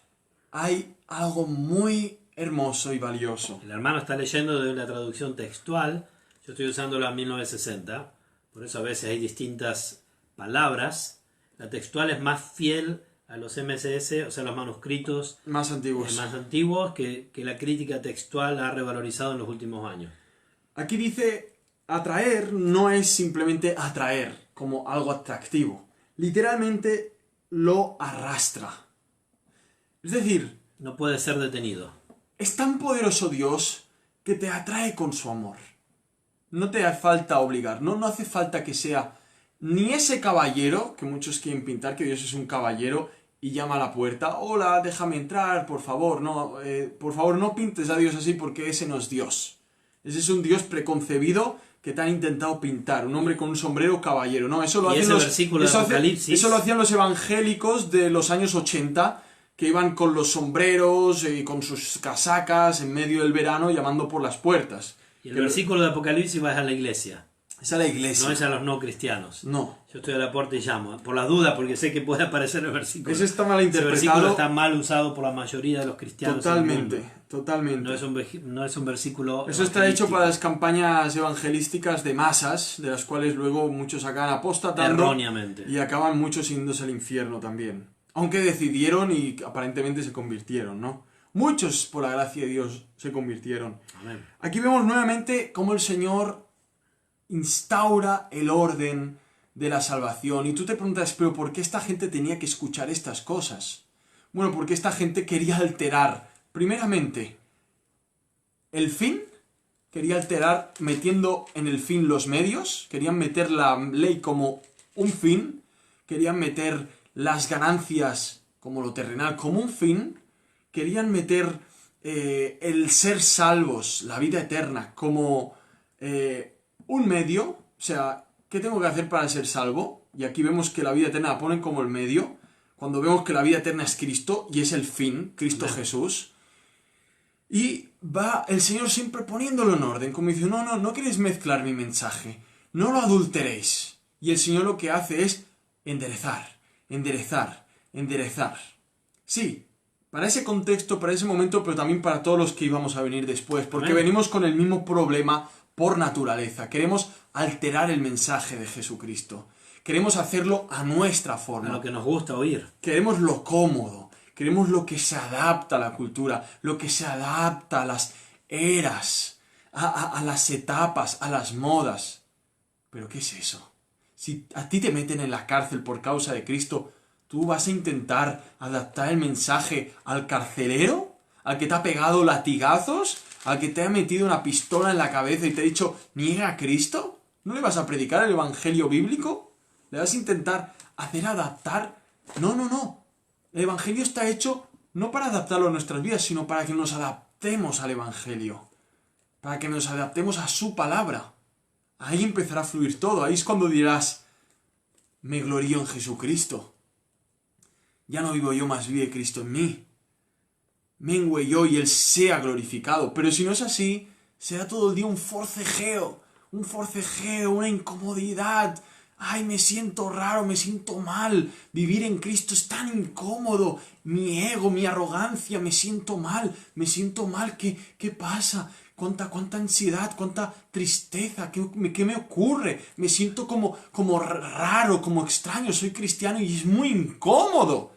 hay algo muy hermoso y valioso. El hermano está leyendo de la traducción textual. Yo estoy usando la 1960. Por eso a veces hay distintas palabras. La textual es más fiel a los MSS, o sea, los manuscritos Más antiguos. más antiguos que la crítica textual ha revalorizado en los últimos años. Aquí dice, atraer no es simplemente atraer como algo atractivo. Literalmente lo arrastra. Es decir, No puede ser detenido. es tan poderoso Dios que te atrae con su amor. No te hace falta obligar, no hace falta que sea ni ese caballero, que muchos quieren pintar que Dios es un caballero y llama a la puerta, hola, déjame entrar, por favor, no pintes a Dios así porque ese no es Dios. Ese es un Dios preconcebido que te han intentado pintar, un hombre con un sombrero caballero, ¿no? Eso lo Y hacen ese los, versículo de eso Apocalipsis, eso lo hacían los evangélicos de los años 80, que iban con los sombreros y con sus casacas en medio del verano llamando por las puertas. y el versículo de Apocalipsis va a la iglesia, Esa es la iglesia. no es a los no cristianos. No. Yo estoy a la puerta y llamo, por las dudas, porque sé que puede aparecer el versículo. Ese está mal Ese interpretado. versículo está mal usado por la mayoría de los cristianos. en el Totalmente, mundo. totalmente. No es un versículo. Eso está hecho evangelístico. para las campañas evangelísticas de masas, de las cuales luego muchos acaban apostatando Erróneamente. y acaban muchos yéndose al infierno también. Aunque decidieron y aparentemente se convirtieron, ¿no? Muchos, por la gracia de Dios, se convirtieron. Amén. Aquí vemos nuevamente cómo el Señor instaura el orden de la salvación. Y tú te preguntas, pero ¿por qué esta gente tenía que escuchar estas cosas? Bueno, porque esta gente quería alterar, primeramente, el fin, quería alterar metiendo en el fin los medios, querían meter la ley como un fin, querían meter las ganancias como lo terrenal como un fin, querían meter el ser salvos, la vida eterna, como un medio. O sea, ¿qué tengo que hacer para ser salvo? Y aquí vemos que la vida eterna la ponen como el medio, cuando vemos que la vida eterna es Cristo y es el fin, Cristo Amén. Jesús. Y va el Señor siempre poniéndolo en orden, como dice, no queréis mezclar mi mensaje, no lo adulteréis. Y el Señor lo que hace es enderezar, enderezar, enderezar. Sí, para ese contexto, para ese momento, pero también para todos los que íbamos a venir después, porque Amén. venimos con el mismo problema por naturaleza. Queremos alterar el mensaje de Jesucristo. Queremos hacerlo a nuestra A forma. lo que nos gusta oír. Queremos lo cómodo, queremos lo que se adapta a la cultura, lo que se adapta a las eras, a las etapas, a las modas. ¿Pero qué es eso? Si a ti te meten en la cárcel por causa de Cristo, ¿tú vas a intentar adaptar el mensaje al carcelero? ¿Al que te ha pegado latigazos? ¿Al que te ha metido una pistola en la cabeza y te ha dicho, niega a Cristo? ¿No le vas a predicar el evangelio bíblico? ¿Le vas a intentar hacer adaptar? No. El evangelio está hecho no para adaptarlo a nuestras vidas, sino para que nos adaptemos al evangelio. Para que nos adaptemos a su palabra. Ahí empezará a fluir todo. Ahí es cuando dirás, me glorío en Jesucristo. Ya no vivo yo, más vive Cristo en mí. Mengüe yo y Él sea glorificado. Pero si no es así, será todo el día un forcejeo, una incomodidad. Ay, me siento raro, me siento mal. Vivir en Cristo es tan incómodo. Mi ego, mi arrogancia, me siento mal. ¿Qué pasa? ¿Cuánta ansiedad, cuánta tristeza? ¿Qué me ocurre? Me siento como raro, como extraño. Soy cristiano y es muy incómodo.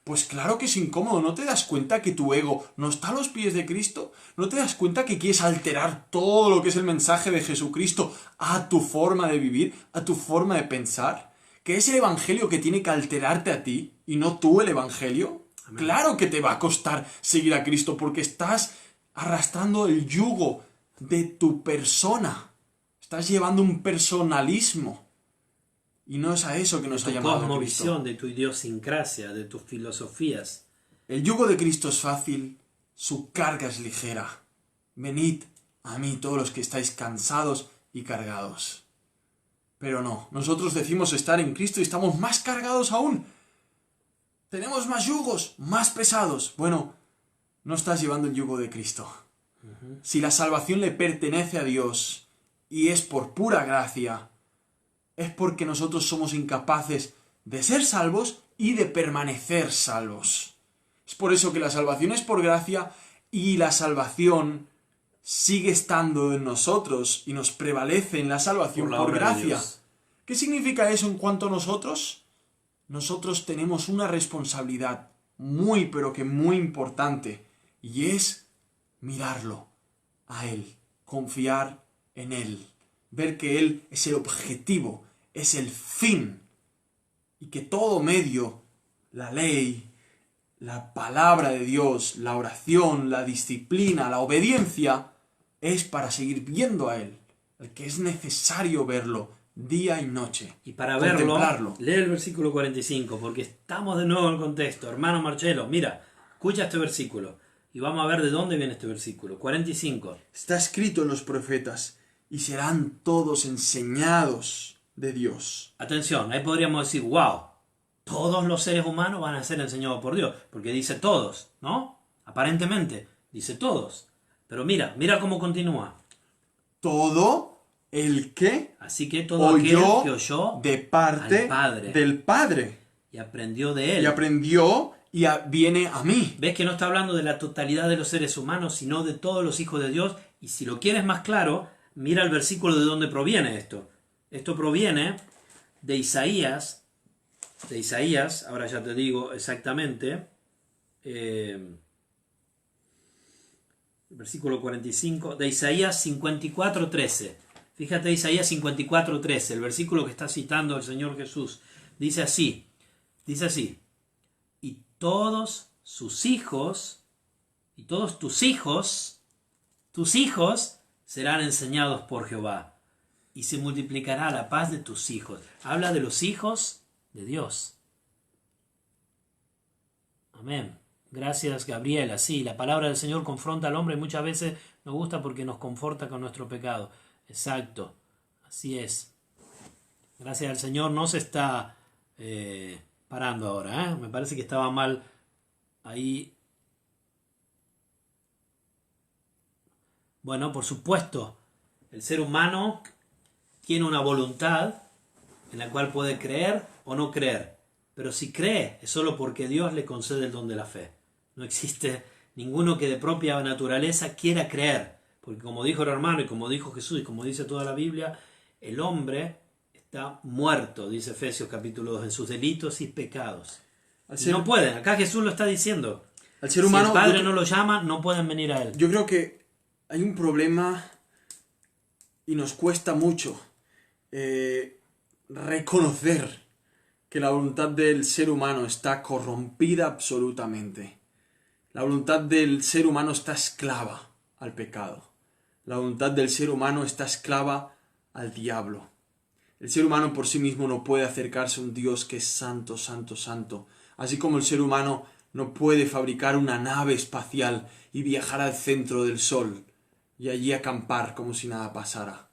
Pues claro que es incómodo. ¿No te das cuenta que tu ego no está a los pies de Cristo? ¿No te das cuenta que quieres alterar todo lo que es el mensaje de Jesucristo a tu forma de vivir, a tu forma de pensar? ¿Que es el evangelio que tiene que alterarte a ti y no tú el evangelio? Amén. Claro que te va a costar seguir a Cristo porque estás arrastrando el yugo de tu persona. Estás llevando un personalismo. Y no es a eso que nos ha llamado Cristo. Cosmovisión, de tu idiosincrasia, de tus filosofías. El yugo de Cristo es fácil, su carga es ligera. Venid a mí todos los que estáis cansados y cargados. Pero no, nosotros decimos estar en Cristo y estamos más cargados aún. Tenemos más yugos, más pesados. Bueno, no estás llevando el yugo de Cristo. Si la salvación le pertenece a Dios y es por pura gracia, es porque nosotros somos incapaces de ser salvos y de permanecer salvos. Es por eso que la salvación es por gracia y la salvación sigue estando en nosotros y nos prevalece en la salvación por gracia. ¿Qué significa eso en cuanto a nosotros? Nosotros tenemos una responsabilidad muy pero que muy importante y es mirarlo a Él, confiar en Él. Ver que Él es el objetivo, es el fin, y que todo medio la ley, la palabra de Dios, la oración, la disciplina, la obediencia, es para seguir viendo a Él, el que es necesario verlo día y noche. Y para verlo, contemplarlo. lee el versículo 45, porque estamos de nuevo en el contexto. Hermano Marcelo, mira, escucha este versículo. Y vamos a ver de dónde viene este versículo. 45. Está escrito en los profetas, y serán todos enseñados de Dios. Atención, ahí podríamos decir, wow, todos los seres humanos van a ser enseñados por Dios, porque dice todos, ¿no? Aparentemente, dice todos. Pero mira cómo continúa. Todo el que Así que todo aquel que oyó de parte al Padre del Padre y aprendió de Él. y aprendió y viene a mí. ¿Ves que no está hablando de la totalidad de los seres humanos, sino de todos los hijos de Dios? Y si lo quieres más claro, mira el versículo de dónde proviene esto. Esto proviene de Isaías, ahora ya te digo exactamente, versículo 45, de Isaías 54:13. Fíjate Isaías 54:13, el versículo que está citando el Señor Jesús. Dice así, y todos sus hijos, y todos tus hijos serán enseñados por Jehová, y se multiplicará la paz de tus hijos. Habla de los hijos de Dios. Amén. Gracias, Gabriela. Sí, la palabra del Señor confronta al hombre y muchas veces nos gusta porque nos conforta con nuestro pecado. Exacto. Así es. Gracias al Señor no se está parando ahora. Me parece que estaba mal ahí. Bueno, por supuesto, el ser humano tiene una voluntad en la cual puede creer o no creer. Pero si cree, es solo porque Dios le concede el don de la fe. No existe ninguno que de propia naturaleza quiera creer. Porque como dijo el hermano y como dijo Jesús y como dice toda la Biblia, el hombre está muerto, dice Efesios capítulo 2, en sus delitos y pecados. No pueden, acá Jesús lo está diciendo. Al ser humano, si el Padre no lo llama, no pueden venir a Él. Yo creo que hay un problema y nos cuesta mucho reconocer que la voluntad del ser humano está corrompida absolutamente. La voluntad del ser humano está esclava al pecado. La voluntad del ser humano está esclava al diablo. El ser humano por sí mismo no puede acercarse a un Dios que es santo, santo, santo. Así como el ser humano no puede fabricar una nave espacial y viajar al centro del sol y allí acampar como si nada pasara.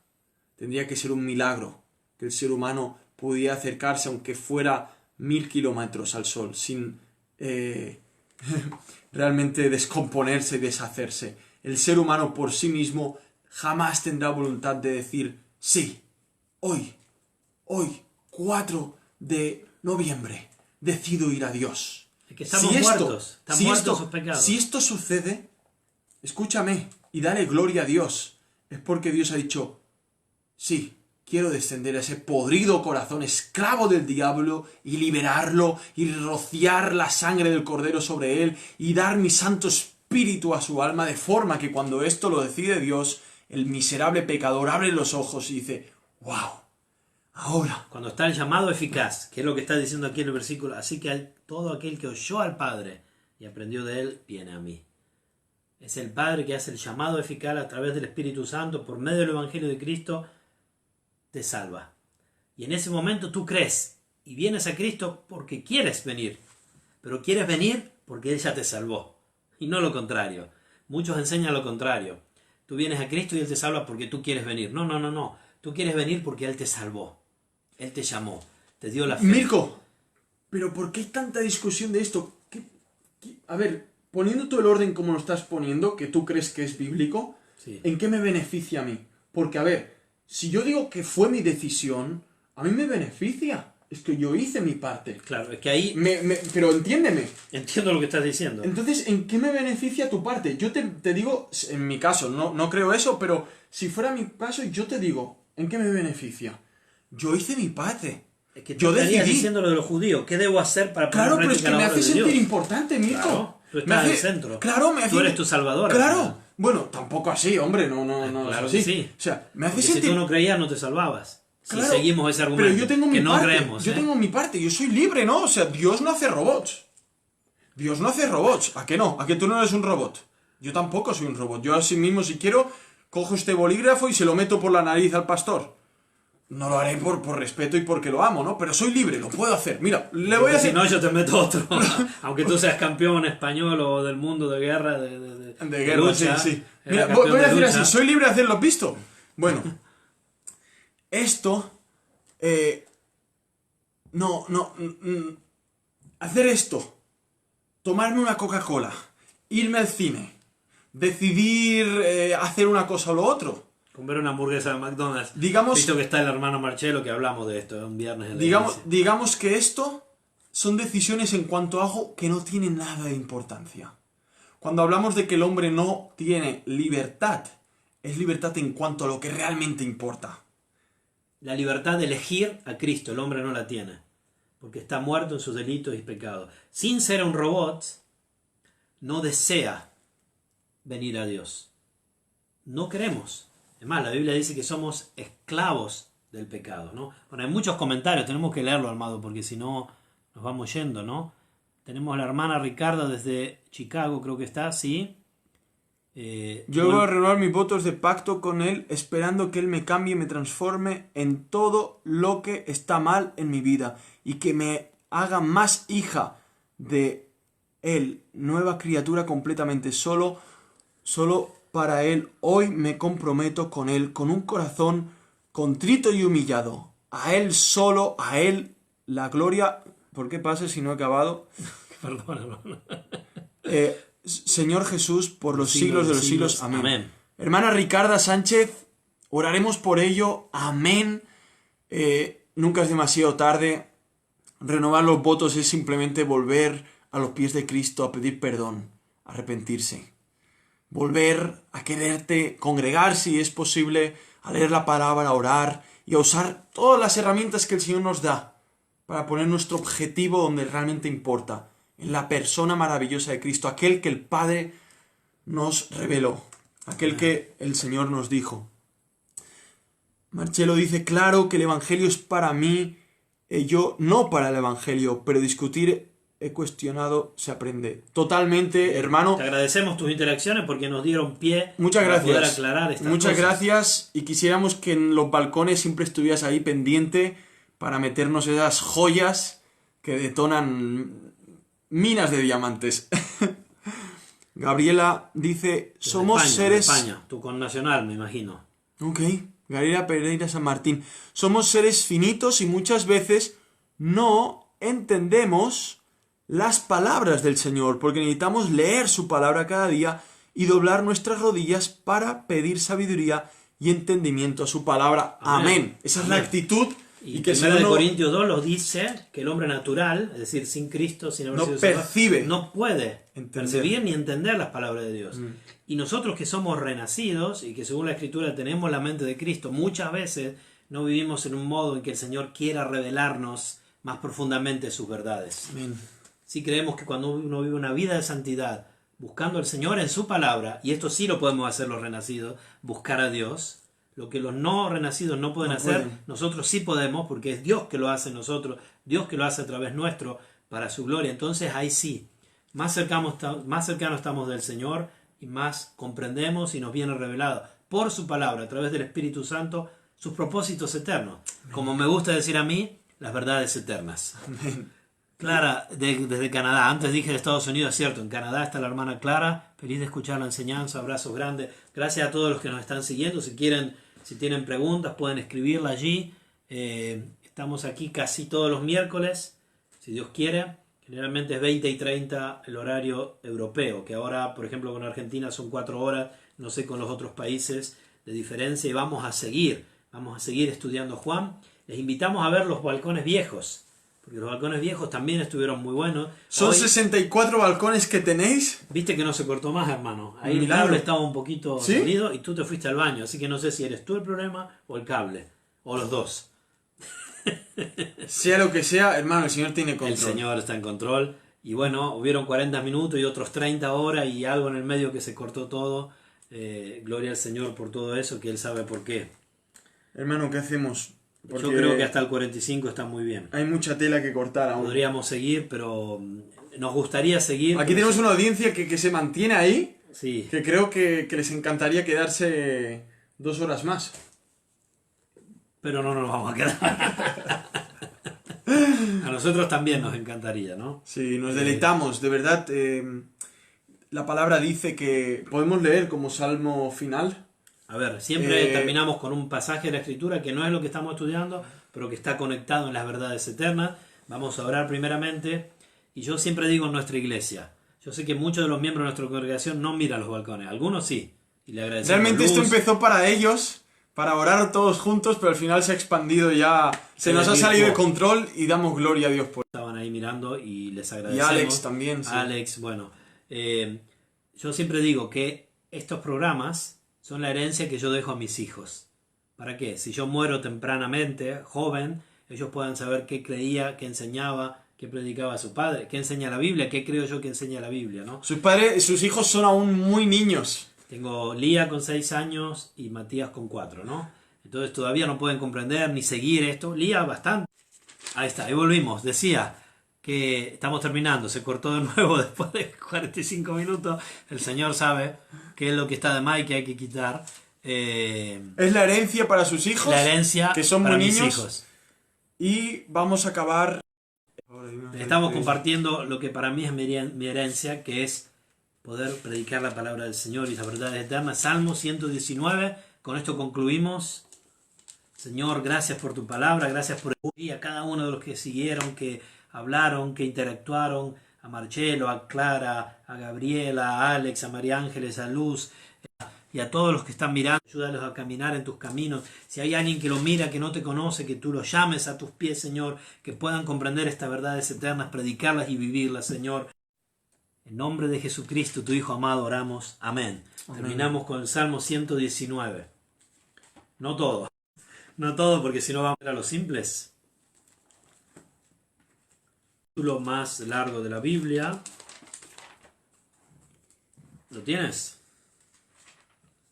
Tendría que ser un milagro que el ser humano pudiera acercarse aunque fuera 1000 kilómetros al sol sin realmente descomponerse y deshacerse. El ser humano por sí mismo jamás tendrá voluntad de decir sí, hoy, 4 de noviembre, decido ir a Dios. Es que estamos muertos, sus pecados. Si esto sucede, escúchame y dale gloria a Dios. Es porque Dios ha dicho, sí, quiero descender a ese podrido corazón esclavo del diablo y liberarlo y rociar la sangre del Cordero sobre él y dar mi Santo Espíritu a su alma de forma que cuando esto lo decide Dios, el miserable pecador abre los ojos y dice, wow, ahora. Cuando está el llamado eficaz, que es lo que está diciendo aquí en el versículo, así que todo aquel que oyó al Padre y aprendió de él, viene a mí. Es el Padre que hace el llamado eficaz a través del Espíritu Santo, por medio del Evangelio de Cristo, te salva. Y en ese momento tú crees y vienes a Cristo porque quieres venir. Pero quieres venir porque Él ya te salvó. Y no lo contrario. Muchos enseñan lo contrario. Tú vienes a Cristo y Él te salva porque tú quieres venir. No. Tú quieres venir porque Él te salvó. Él te llamó. Te dio la fe. Mirko, ¿pero por qué hay tanta discusión de esto? A ver, poniendo todo el orden como lo estás poniendo, que tú crees que es bíblico, Sí. ¿En qué me beneficia a mí? Porque, a ver, si yo digo que fue mi decisión, a mí me beneficia. Es que yo hice mi parte. Claro, es que ahí... Pero entiéndeme. Entiendo lo que estás diciendo. Entonces, ¿en qué me beneficia tu parte? Yo te digo, en mi caso, no creo eso, pero si fuera mi caso, yo te digo, ¿en qué me beneficia? Yo hice mi parte. Es que tú estarías diciendo lo de los judíos. ¿Qué debo hacer para poner Claro, en pero es práctica que me la obra hace de sentir Dios? importante, Mirko. Claro, tú estás en el centro. Claro, me hace... Tú eres tu salvador. Claro. Bueno, tampoco así, hombre, no Claro es que así. sí. O sea, me hace Porque sentir... si tú no creías, no te salvabas. Si Claro, seguimos ese argumento, pero yo tengo que mi no parte, creemos. yo tengo mi parte, yo soy libre, ¿no? O sea, Dios no hace robots. Dios no hace robots. ¿A qué no? ¿A que tú no eres un robot? Yo tampoco soy un robot. Yo así mismo, si quiero, cojo este bolígrafo y se lo meto por la nariz al pastor. No lo haré por respeto y porque lo amo, ¿no? Pero soy libre, lo puedo hacer. Mira, le voy a Si hacer... no, yo te meto otro. Aunque tú seas campeón español o del mundo de guerra, De guerra, lucha, sí, sí. era Mira, campeón voy a de decir lucha. así, soy libre de hacerlo, ¿visto? Bueno, esto... hacer esto, tomarme una Coca-Cola, irme al cine, decidir hacer una cosa o lo otro. Comer una hamburguesa de McDonald's. Digamos- Visto que está el hermano Marcelo, que hablamos de esto, un viernes en la iglesia. Digamos que esto son decisiones en cuanto a algo que no tiene nada de importancia. Cuando hablamos de que el hombre no tiene libertad, es libertad en cuanto a lo que realmente importa. La libertad de elegir a Cristo, el hombre no la tiene. Porque está muerto en sus delitos y pecados. Sin ser un robot, no desea venir a Dios. No queremos. Es más, la Biblia dice que somos esclavos del pecado, ¿no? Bueno, hay muchos comentarios, tenemos que leerlo, Armado, porque si no nos vamos yendo, ¿no? Tenemos a la hermana Ricardo desde Chicago, creo que está, ¿sí? Yo voy a renovar mis votos de pacto con Él, esperando que Él me cambie y me transforme en todo lo que está mal en mi vida y que me haga más hija de Él, nueva criatura completamente solo para Él. Hoy me comprometo con Él, con un corazón contrito y humillado. A Él solo, a Él la gloria. ¿Por qué pasa si no he acabado? Perdón, hermano. Señor Jesús, por los siglos de los siglos. Amén. Amén. Hermana Ricarda Sánchez, oraremos por ello. Amén. Nunca es demasiado tarde. Renovar los votos es simplemente volver a los pies de Cristo a pedir perdón, arrepentirse. Volver a quererte, congregar si es posible, a leer la palabra, a orar y a usar todas las herramientas que el Señor nos da para poner nuestro objetivo donde realmente importa, en la persona maravillosa de Cristo, aquel que el Padre nos reveló, aquel que el Señor nos dijo. Marcelo dice, claro que el Evangelio es para mí, yo no para el Evangelio, pero discutir he cuestionado, se aprende. Totalmente, hermano. Te agradecemos tus interacciones porque nos dieron pie Muchas para gracias. poder aclarar estas Muchas cosas. gracias y quisiéramos que en los balcones siempre estuvieras ahí pendiente para meternos esas joyas que detonan minas de diamantes. Gabriela dice, Desde somos España, seres... de España, tu connacional, me imagino. Ok, Gabriela Pereira San Martín. Somos seres finitos y muchas veces no entendemos las palabras del Señor, porque necesitamos leer su palabra cada día y doblar nuestras rodillas para pedir sabiduría y entendimiento a su palabra. Amén. Esa es la Amén. actitud. Y que el 1 Señor no Corintios 2 lo dice que el hombre natural, es decir, sin Cristo, sin haber No sido salvado, percibe. no puede Entender. percibir ni entender las palabras de Dios. Y nosotros que somos renacidos y que según la Escritura tenemos la mente de Cristo, muchas veces no vivimos en un modo en que el Señor quiera revelarnos más profundamente sus verdades. Amén. Sí creemos que cuando uno vive una vida de santidad, buscando al Señor en su palabra, y esto sí lo podemos hacer los renacidos, buscar a Dios, lo que los no renacidos no pueden hacer, nosotros sí podemos, porque es Dios que lo hace en nosotros, Dios que lo hace a través nuestro, para su gloria. Entonces ahí sí, más cercanos estamos del Señor y más comprendemos y nos viene revelado por su palabra, a través del Espíritu Santo, sus propósitos eternos. Como me gusta decir a mí, las verdades eternas. Clara, desde Canadá. Antes dije de Estados Unidos, es cierto, en Canadá está la hermana Clara. Feliz de escuchar la enseñanza, abrazos grandes. Gracias a todos los que nos están siguiendo. Si tienen preguntas, pueden escribirla allí. Estamos aquí casi todos los miércoles, si Dios quiere. Generalmente es 20 y 30 el horario europeo, que ahora, por ejemplo, con Argentina son 4 horas, no sé con los otros países de diferencia, y vamos a seguir estudiando Juan. Les invitamos a ver los balcones viejos, porque los balcones viejos también estuvieron muy buenos. Son Hoy, 64 balcones que tenéis. viste que no se cortó más, hermano. Ahí el Milagro. cable estaba un poquito ¿Sí? salido y tú te fuiste al baño, así que no sé si eres tú el problema o el cable, o los dos. Sea lo que sea, hermano, el Señor tiene control. El Señor está en control. Y bueno, hubieron 40 minutos y otros 30 horas y algo en el medio que se cortó todo. Gloria al Señor por todo eso, que Él sabe por qué. Hermano, ¿qué hacemos? Porque Yo creo que hasta el 45 está muy bien. hay mucha tela que cortar aún. Podríamos seguir, pero nos gustaría seguir. Aquí tenemos una audiencia que se mantiene ahí, Sí, que creo que les encantaría quedarse 2 horas más. pero no nos vamos a quedar. A nosotros también nos encantaría, ¿no? Sí, nos deleitamos, de verdad. La palabra dice que podemos leer como salmo final. A ver, siempre terminamos con un pasaje de la Escritura que no es lo que estamos estudiando, pero que está conectado en las verdades eternas. Vamos a orar primeramente. Y yo siempre digo en nuestra iglesia, yo sé que muchos de los miembros de nuestra congregación no miran los balcones, algunos sí. Y le agradecemos. Realmente luz. esto empezó para ellos, para orar todos juntos, pero al final se ha expandido ya. Se nos ha salido de control y damos gloria a Dios por eso. Estaban ahí mirando y les Y agradecemos. Alex también, sí. Alex, bueno. Yo siempre digo que estos programas son la herencia que yo dejo a mis hijos. ¿Para qué? Si yo muero tempranamente, joven, ellos puedan saber qué creía, qué enseñaba, qué predicaba su padre, qué enseña la Biblia, qué creo yo que enseña la Biblia, ¿no? Sus hijos son aún muy niños. Tengo Lía con 6 años y Matías con 4, ¿no? Entonces todavía no pueden comprender ni seguir esto. Lía bastante. Ahí está, ahí volvimos. Decía que estamos terminando, se cortó de nuevo después de 45 minutos. El Señor sabe qué es lo que está de más y qué hay que quitar. Es la herencia para sus hijos, La herencia que son para muy mis niños. hijos. Y vamos a acabar. Estamos compartiendo lo que para mí es mi herencia, que es poder predicar la palabra del Señor y las verdades eternas. Salmo 119, con esto concluimos. Señor, gracias por tu palabra, gracias por a cada uno de los que siguieron, que hablaron, que interactuaron, a Marcelo, a Clara, a Gabriela, a Alex, a María Ángeles, a Luz, y a todos los que están mirando. Ayúdalos a caminar en tus caminos. Si hay alguien que lo mira, que no te conoce, que tú lo llames a tus pies, Señor, que puedan comprender estas verdades eternas, predicarlas y vivirlas, Señor. En nombre de Jesucristo, tu Hijo amado, oramos. Amén. Terminamos con el Salmo 119. No todo. No todo, porque si no vamos a los simples. El título más largo de la Biblia. ¿Lo tienes?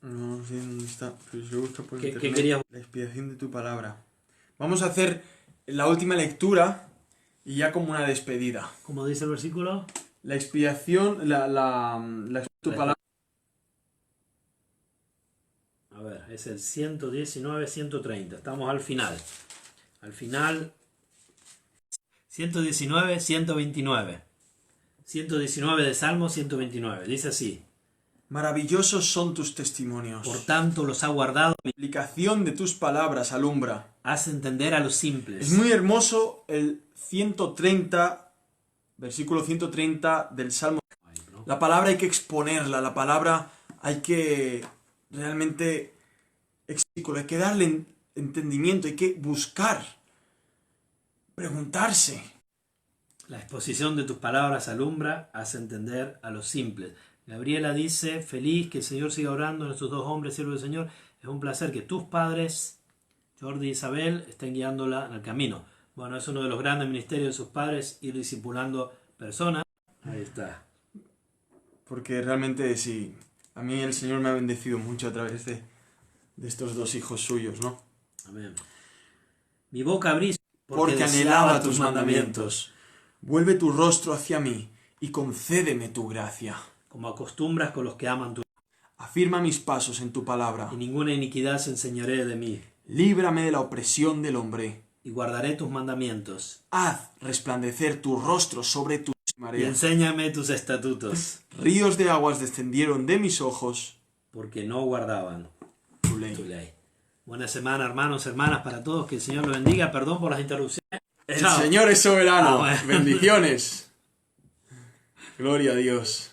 No sé dónde está, pero si lo busco por ¿Qué internet. querías? La expiación de tu palabra. Vamos a hacer la última lectura y ya como una despedida. ¿Cómo dice el versículo? La expiación, tu palabra. A ver, es el 119, 130. Estamos al final. Al final. 119, 129. 119 de Salmo, 129. Dice así. Maravillosos son tus testimonios. Por tanto los ha guardado. La aplicación de tus palabras alumbra. Hace entender a los simples. Es muy hermoso el 130, versículo 130 del Salmo. La palabra hay que exponerla, la palabra hay que realmente hay que darle entendimiento, hay que buscar, preguntarse. La exposición de tus palabras alumbra, hace entender a los simples. Gabriela dice, feliz que el Señor siga orando en estos dos hombres, siervos del Señor. Es un placer que tus padres, Jordi y Isabel, estén guiándola en el camino. Bueno, es uno de los grandes ministerios de sus padres, ir discipulando personas. Ahí está. Porque realmente sí, a mí el Señor me ha bendecido mucho a través de estos dos hijos suyos, ¿no? Amén. Mi boca abrí porque anhelaba tus mandamientos. Vuelve tu rostro hacia mí y concédeme tu gracia. Como acostumbras con los que aman tu Afirma mis pasos en tu palabra. y ninguna iniquidad se enseñaré de mí. Líbrame de la opresión del hombre. Y guardaré tus mandamientos. Haz resplandecer tu rostro sobre tu Y marea. enséñame tus estatutos. Ríos de aguas descendieron de mis ojos. Porque no guardaban Tu tu ley. ley. Buena semana, hermanos, hermanas, para todos. Que el Señor los bendiga. Perdón por las interrupciones. El Chao. Señor es soberano. Ah, bueno. Bendiciones. Gloria a Dios.